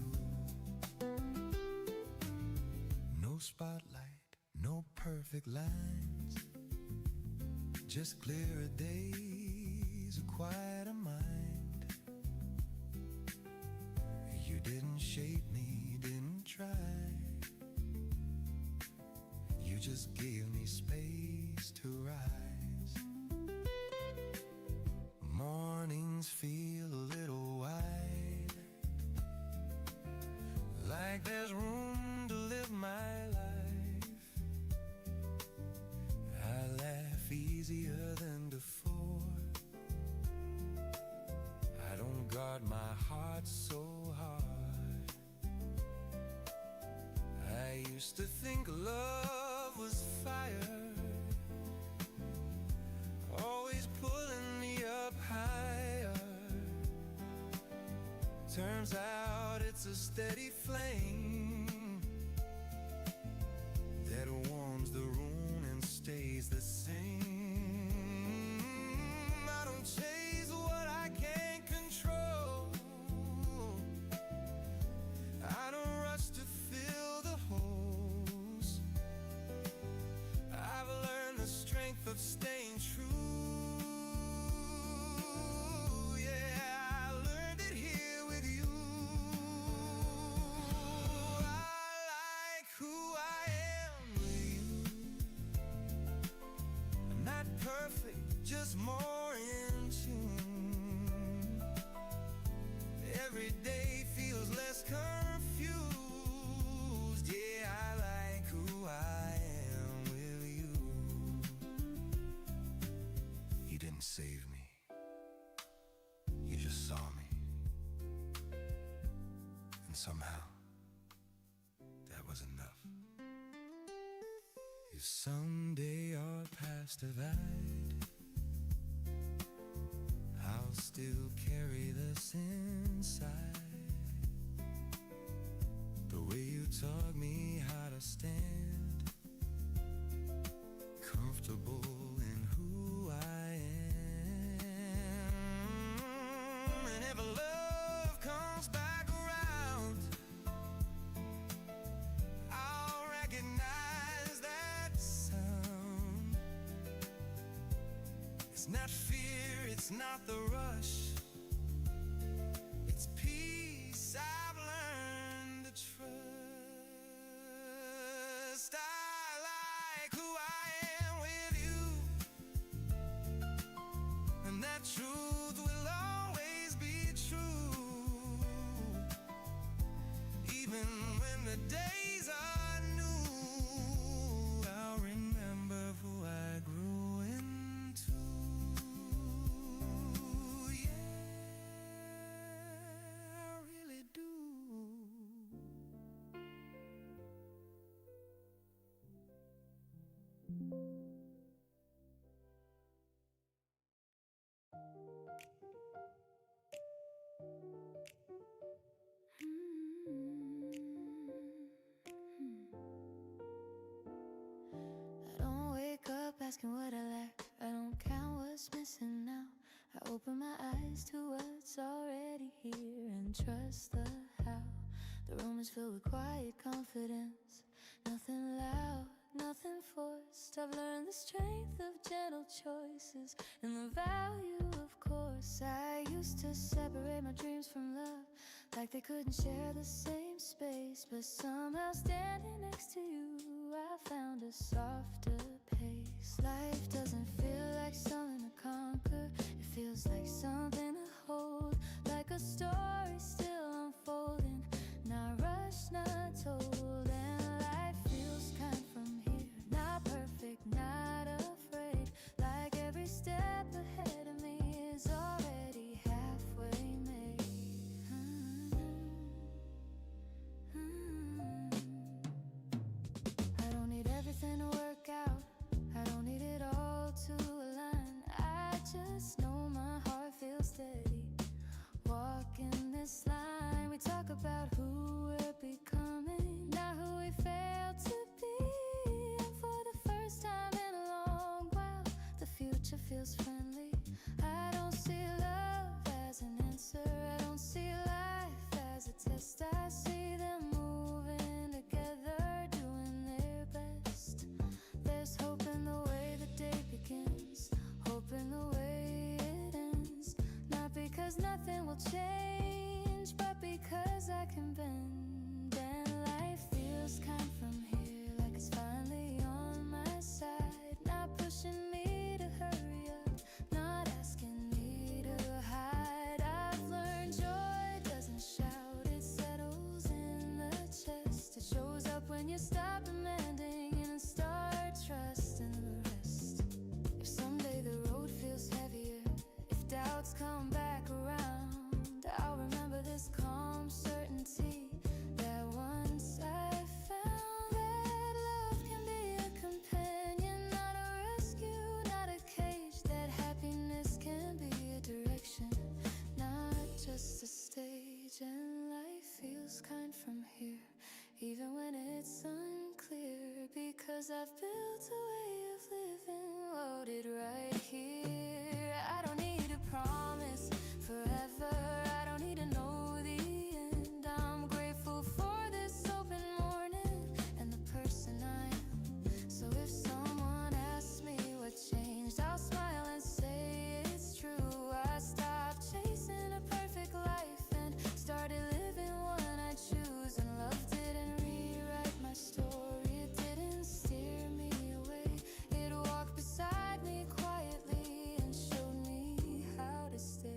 No spotlight, no perfect lines, just clearer days, a quieter mind. You didn't shape me, didn't try, you just gave me space to rise. Mornings feel a little wide, like there's room to live my life. I laugh easier than before, I don't guard my heart so hard. I used to think love was fire, always pulling me up higher. Turns out it's a steady flame that warms the room and stays the same. I don't chase what I can't control, I don't rush to fill the holes. I've learned the strength of staying true. Yeah, I learned it here with you. I like who I am with you. I'm not perfect, just more in tune. Every day feels less confused. Yeah, I like who I am with you. didn't save me. You just saw me. And somehow, that was enough. If someday our paths divide, I'll still carry this inside. The way you taught me how to stand, comfortable in who I am. And if love comes back around, I'll recognize that sound. It's not fear, it's not the rush, it's peace I've learned to trust. I like who I am with you, and that truth will always be true. Even when the days are new, I'll remember who I grew into. Yeah, I really do. I don't wake up asking what I lack. I don't count what's missing now. I open my eyes to what's already here and trust the how. The room is filled with quiet confidence. Nothing loud, nothing forced. I've learned the strength of gentle choices and the value of course. I used to separate my dreams from love, like they couldn't share the same space. But somehow standing next to you, I found a softer pace. Life doesn't feel like something to conquer. It feels like something to hold, like a story still unfolding, not rushed, not told. And life feels kind from here, not perfect, not afraid, like every step ahead of me is already halfway made. I don't need everything to work out, I don't need it all to align. I just know my heart feels steady, walking this line. We talk about who we're becoming, not who we failed to be. And for the first time in a long while, the future feels friendly. I don't see love as an answer, I don't see life as a test. I see them moving together, doing their best. There's hope in the way the day begins, hope in the way it ends. Not because nothing will change, but because I can bend. And life feels kind from here, like it's finally on my side, not pushing me to hurry up, not asking me to hide. I've learned joy doesn't shout, it settles in the chest. It shows up when you stop demanding and start trusting the rest. If someday the road feels heavier, if doubts come back around, I'll remember this calm certainty that once I found that love can be a companion, not a rescue, not a cage. That happiness can be a direction, not just a stage. And life feels kind from here, even when it's unclear, because I've built a way of living loaded right here. I don't need a promise forever, I don't need to know the end. I'm grateful for this open morning and the person I am. So if someone asks me what changed, I'll smile and say it's true. I stopped chasing a perfect life and started living one I choose. And love didn't rewrite my story, it didn't steer me away. It walked beside me quietly and showed me how to stay.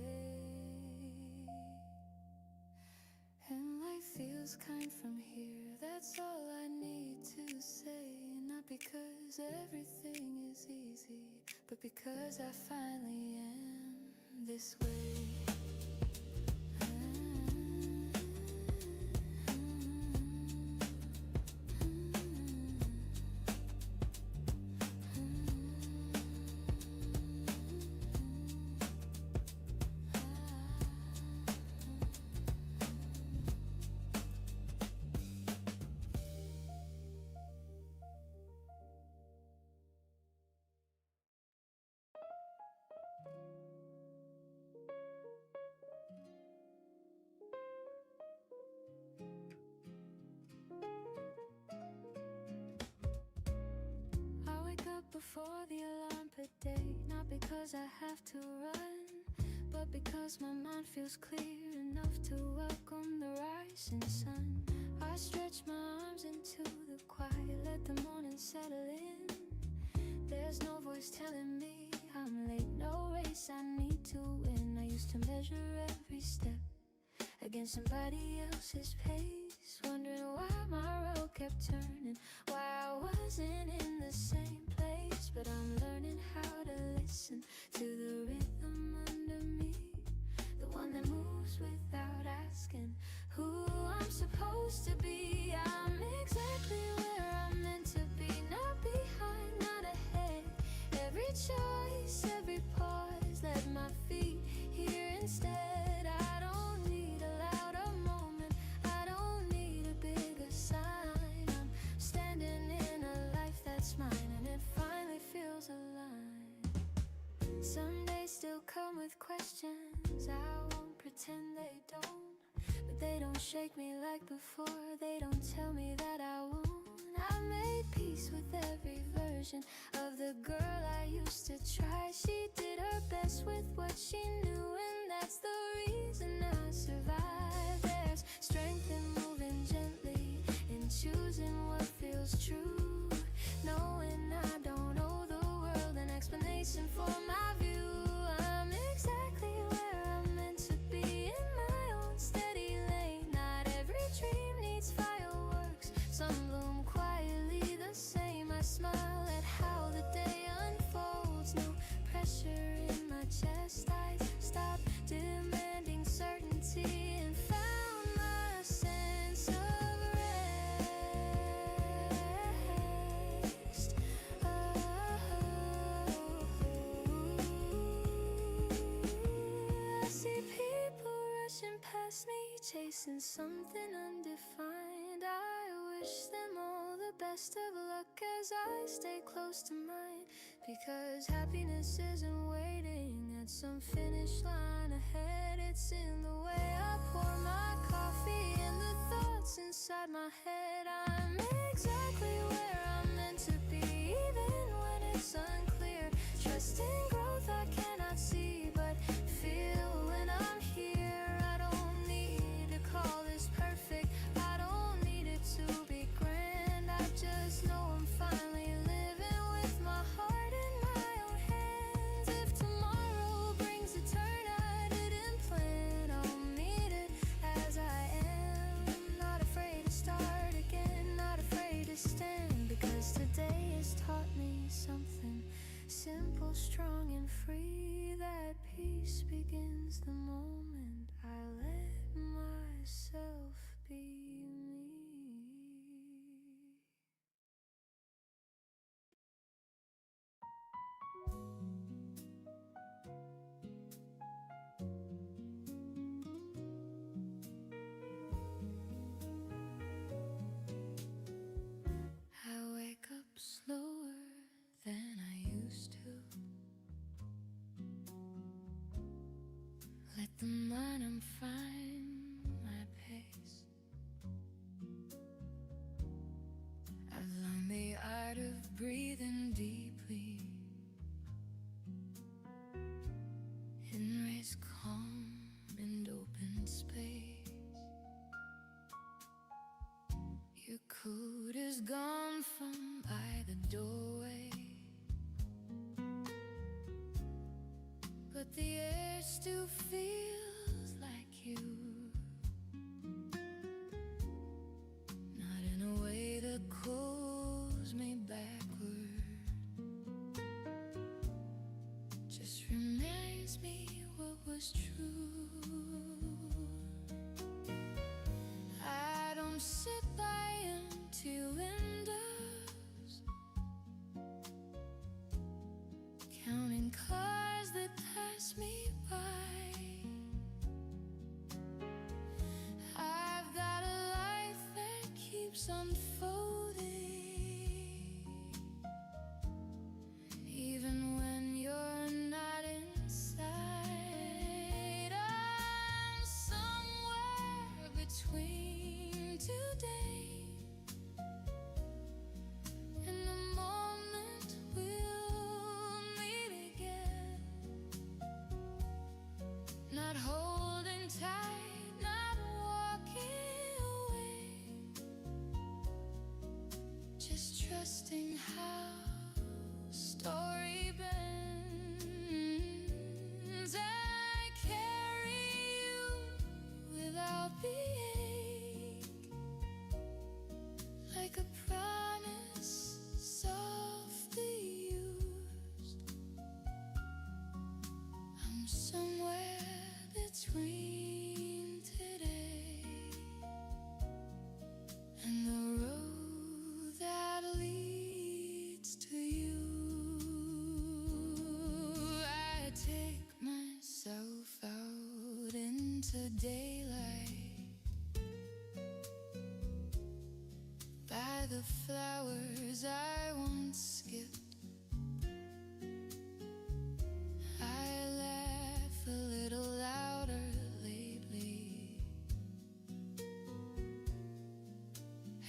And life feels kind from here, that's all I need to say. Not because everything is easy, but but because I finally am this way. Before the alarm per day, not because I have to run, but because my mind feels clear enough to welcome the rising sun. I stretch my arms into the quiet, let the morning settle in. There's no voice telling me I'm late, no race I need to win. I used to measure every step against somebody else's pace, wondering why my road kept turning, why I wasn't in the same place. But I'm learning how to listen to the rhythm under me, the one that moves without asking who I'm supposed to be. I'm exactly where I'm meant to be, not behind, not ahead. Every choice, every pause, let my feet here instead. I don't need a louder moment, I don't need a bigger sign. I'm standing in a life that's mine, and it finally feels aligned. Some days still come with questions, I won't pretend they don't, but they don't shake me like before, they don't tell me that I won't. I made peace with every version of the girl I used to try. She did her best with what she knew, and that's the reason I survived. There's strength in moving gently, in choosing what feels true, knowing I don't owe the world an explanation for my view. I'm exactly where I'm meant to be, in my own steady lane. Not every dream needs fireworks, some bloom quietly the same. I smile at how the day unfolds, no pressure in my chest. I stopped demanding certainty and found my sense of rest. I see people rushing past me, chasing something undefined. I wish them all the best of luck as I stay close to mine, because happiness isn't waiting at some finish line ahead. It's in the way I pour my coffee and the thoughts inside my head. I'm exactly where I'm meant to be, even when it's unclear. Trusting growth I cannot see, but feel when I'm here. I don't need to call this perfect, I don't need it to be grand. I just know I'm finally living with my heart in my own hands. If tomorrow brings a turn I didn't plan, I'll meet it as I am. Not afraid to start again, not afraid to stand, because today has taught me something simple, strong and free. That peace begins the moment I let myself be me. I wake up slower than I used to. Let the morning find my pace. I've learned the art of breathing deeply, embrace calm and open space. Your coat is gone from by the doorway, but the air still feels like you. Not in a way that calls me backward, tease me what was true. I don't sit by empty windows counting cars that pass me by. I've got a life that keeps unfolding, even when you're not inside. I'm somewhere between today and the moment we'll meet again. Not holding tight, not walking away, just trusting how story bends. I carry you without the ache, like a promise softly used. I'm somewhere between today and the road that leads to you. I take myself out into daylight by the flowers I once skipped. I laugh a little louder lately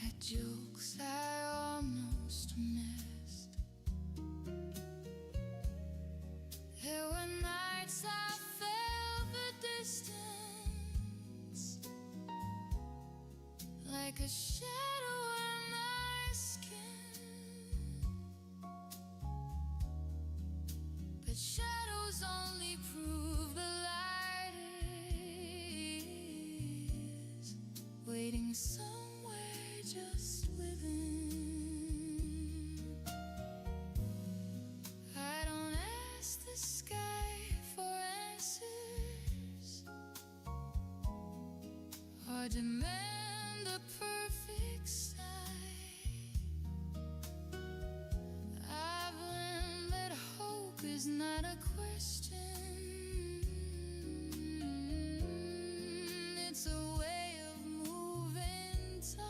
at jokes I almost missed. There were nights I felt the distance, like a shadow on my skin. But shadows only prove the light is waiting somewhere just within. I don't ask the sky for answers or demand a perfect sign. I've learned that hope is not a question, it's a way of moving time.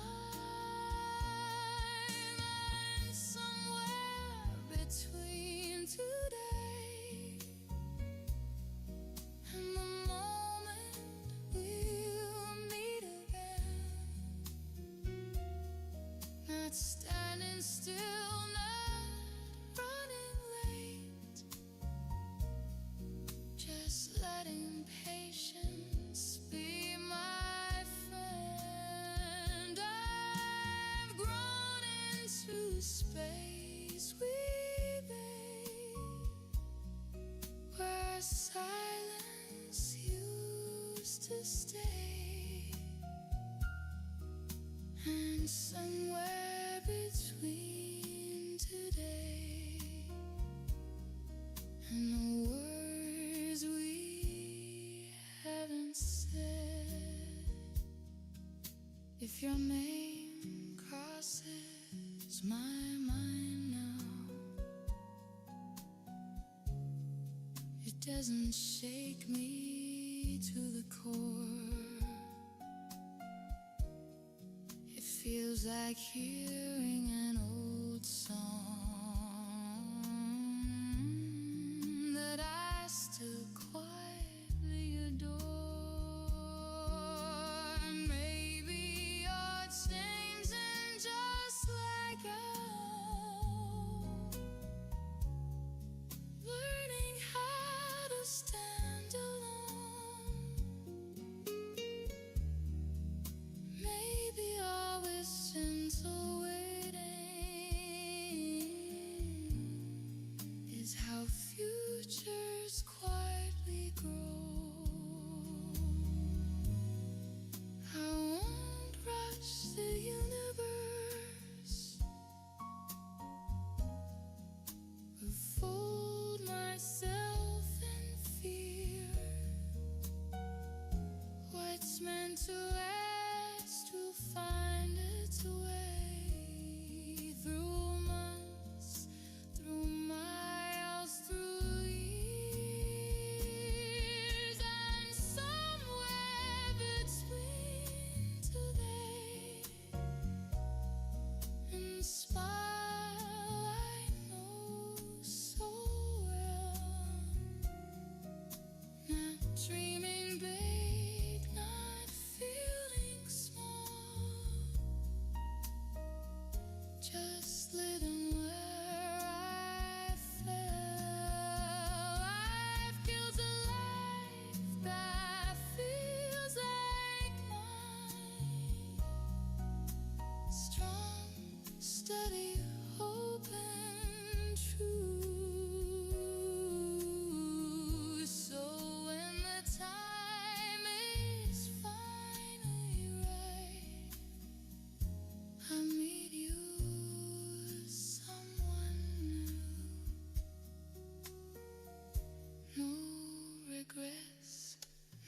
I'm somewhere between today and the moment we'll meet again. Not standing still, not running late, just letting patience be my friend. I've grown into space we made, where silence used to stay, and somewhere between today and the words we haven't said. If your name crosses my mind now, it doesn't shake me to the core. It feels like hearing an old song that I still quietly adore. Maybe you're changing just like I am, learning how to stand alone. Maybe always gentle waiting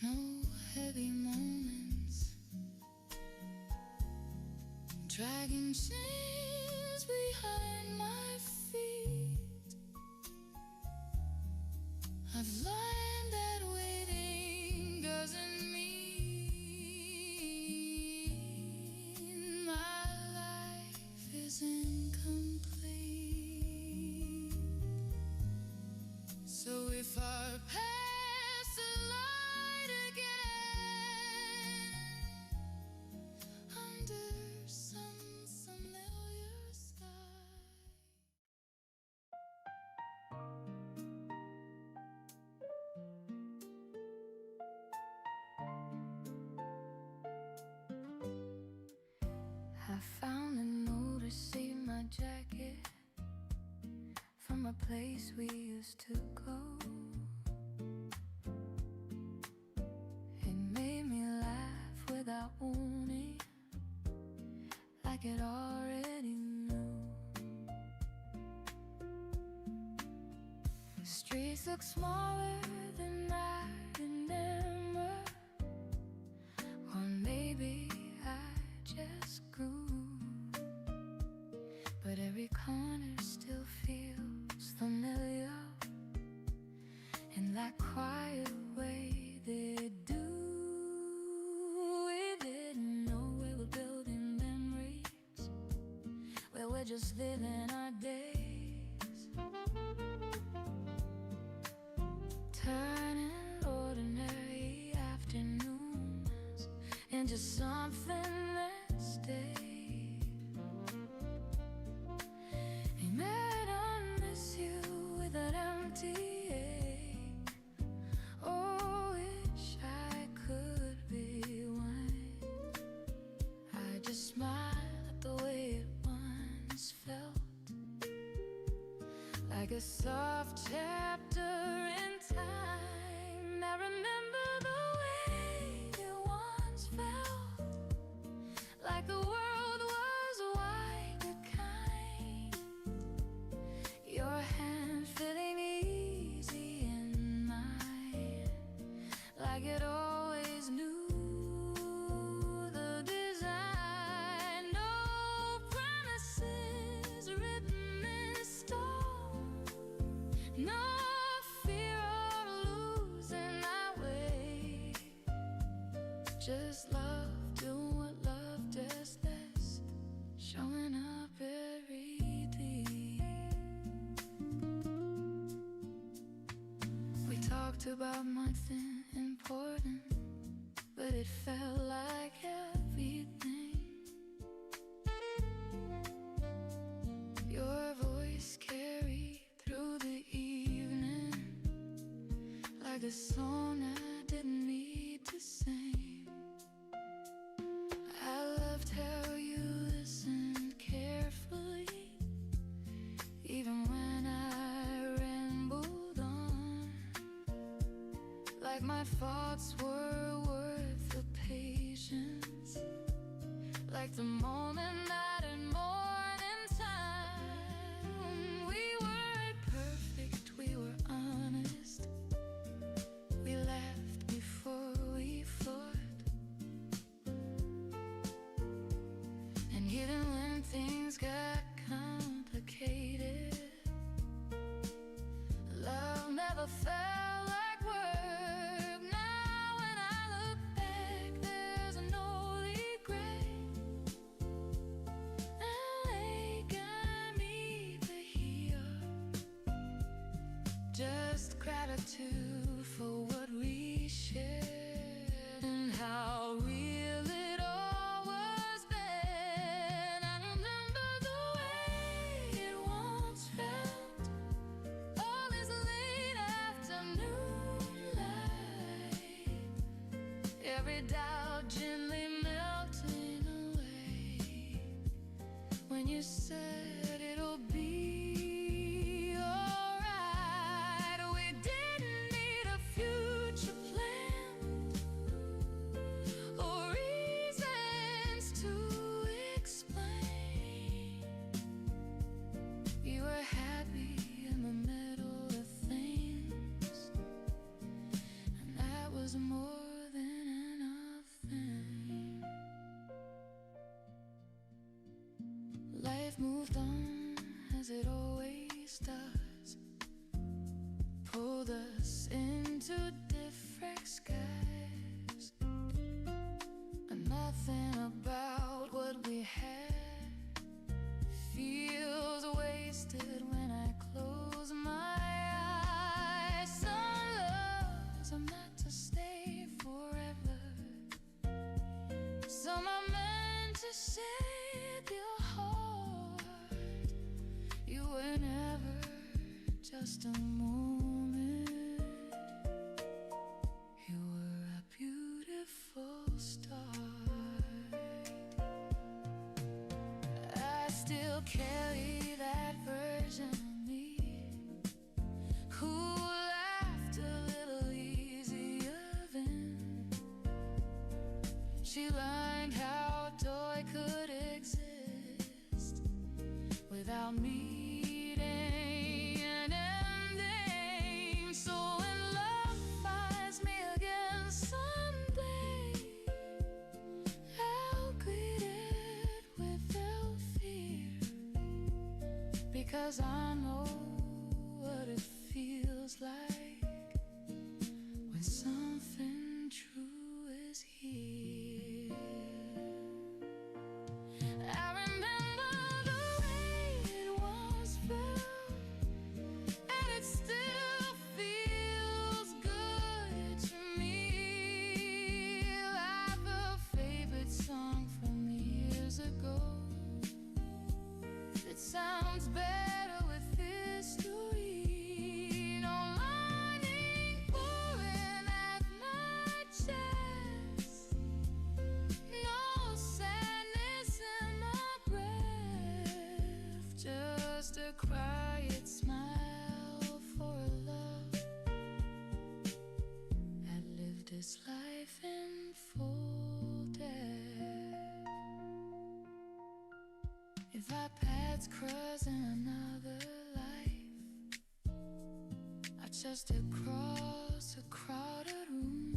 no heavy moments, dragging chains behind my feet. I've learned that waiting doesn't mean my life is incomplete. So if our paths collide again under some familiar sky. I found a note to save my jacket from a place we used to go. It made me laugh without warning, like it already knew. The streets look smaller than I remember, or maybe I just grew. But every corner still feels familiar in that quiet way they do. We didn't know we were building memories where we're just living our days, turning ordinary afternoons into something that stays. Man, I miss you with an empty ache. Oh, wish I could be one. I just smile at the way it once felt, like a soft chapter in time. I remember the way it once felt, like the world was wide and kind. Your hand feeling easy in mine, like it always knew the design. No promises written in stone, no fear of losing our way, just love doing what love does best, showing up every day. We talked about nothing important, but it felt like everything. Your voice carried through the evening, like a song I didn't need to sing. I loved how you listened carefully, even when I rambled on, like my thoughts were worth the patience, like the moment that in morning time. We weren't perfect, we were honest, we laughed before we fought, and even when things got complicated, love never felt like work. Now when I look back, there's no regret, and they got me here, just gratitude for what we shared and how real it all was then. I remember the way it once felt, all this late afternoon light, every doubt gently melting away when you said it'll be alright. We didn't need a future plan or reasons to explain. You were happy in the middle of things, and that was more it always does, pulled us into different skies. And nothing about what we had feels wasted when I close my eyes. Some loves are meant to stay forever, some are meant to shape your heart. You were never just a moment, you were a beautiful start. I still carry that version of me who laughed a little easier then. She learned how joy could exist without meeting an ending. So when love finds me again someday, I'll greet it without fear, because I know what it feels like when something true is here. I remember the way it once felt, and it still feels good to me, like a favorite song from years ago that sounds better with history. No longing pouring at my chest, no sadness in my breath, just a quiet smile for a love that lived its life in full depth. If our paths cross in another life, I just across a crowded room,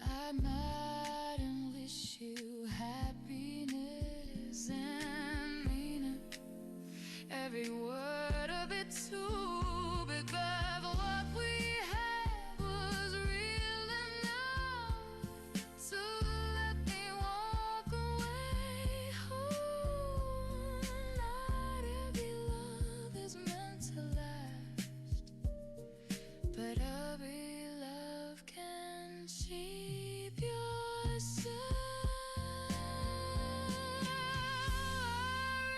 I mightn't wish you happiness and meaning, every word a bit too big, but what we had was real enough to let me walk away home. Not every love is meant to last, but every love can shape your soul. I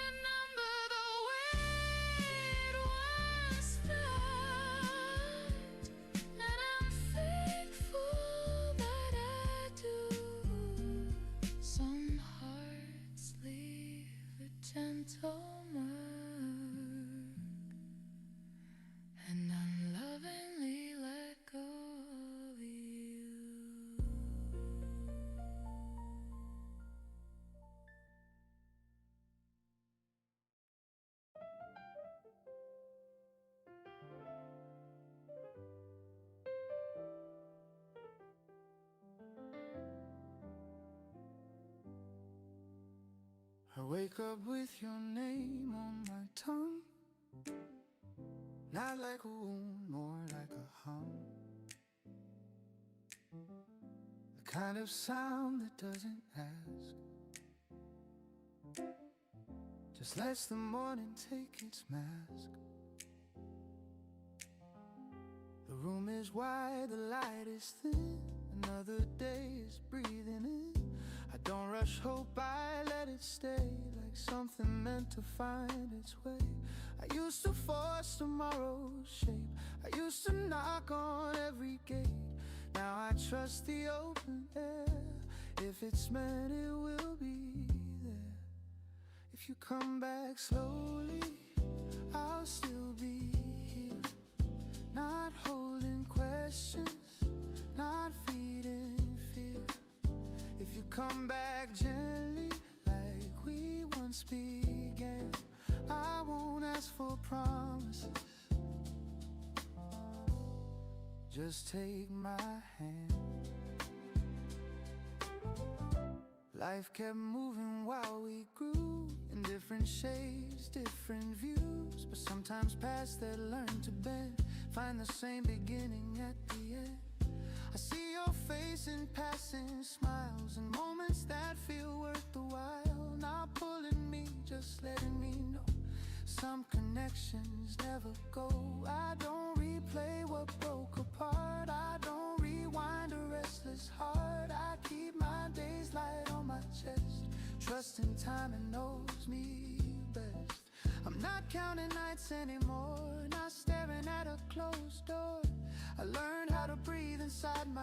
remember the way it once felt, and I'm thankful that I do. Some hearts leave a gentle mark and unlovingly let go of you. I wake up with your name on my tongue, not like a wound, more like a hum, the kind of sound that doesn't ask, just lets the morning take its mask. The room is wide, the light is thin, another day is breathing in. I don't rush hope, I let it stay, like something meant to find its way. I used to force tomorrow's shape, I used to knock on every gate. Now I trust the open air, if it's meant it will be there. If you come back slowly, I'll still be here, not holding questions, not feeding fear. If you come back gently, like we once began, I won't ask for promises, just take my hand. Life kept moving while we grew, and different shades, different views, but sometimes paths that learn to bend find the same beginning at the end. I see your face in passing smiles and moments that feel worth the while. Not pulling me, just letting me know some connections never go. I don't replay what broke apart, I don't rewind a restless heart. I keep my days light on my chest, trusting time and knows me best. I'm not counting nights anymore, not staring at a closed door. I learned how to breathe inside my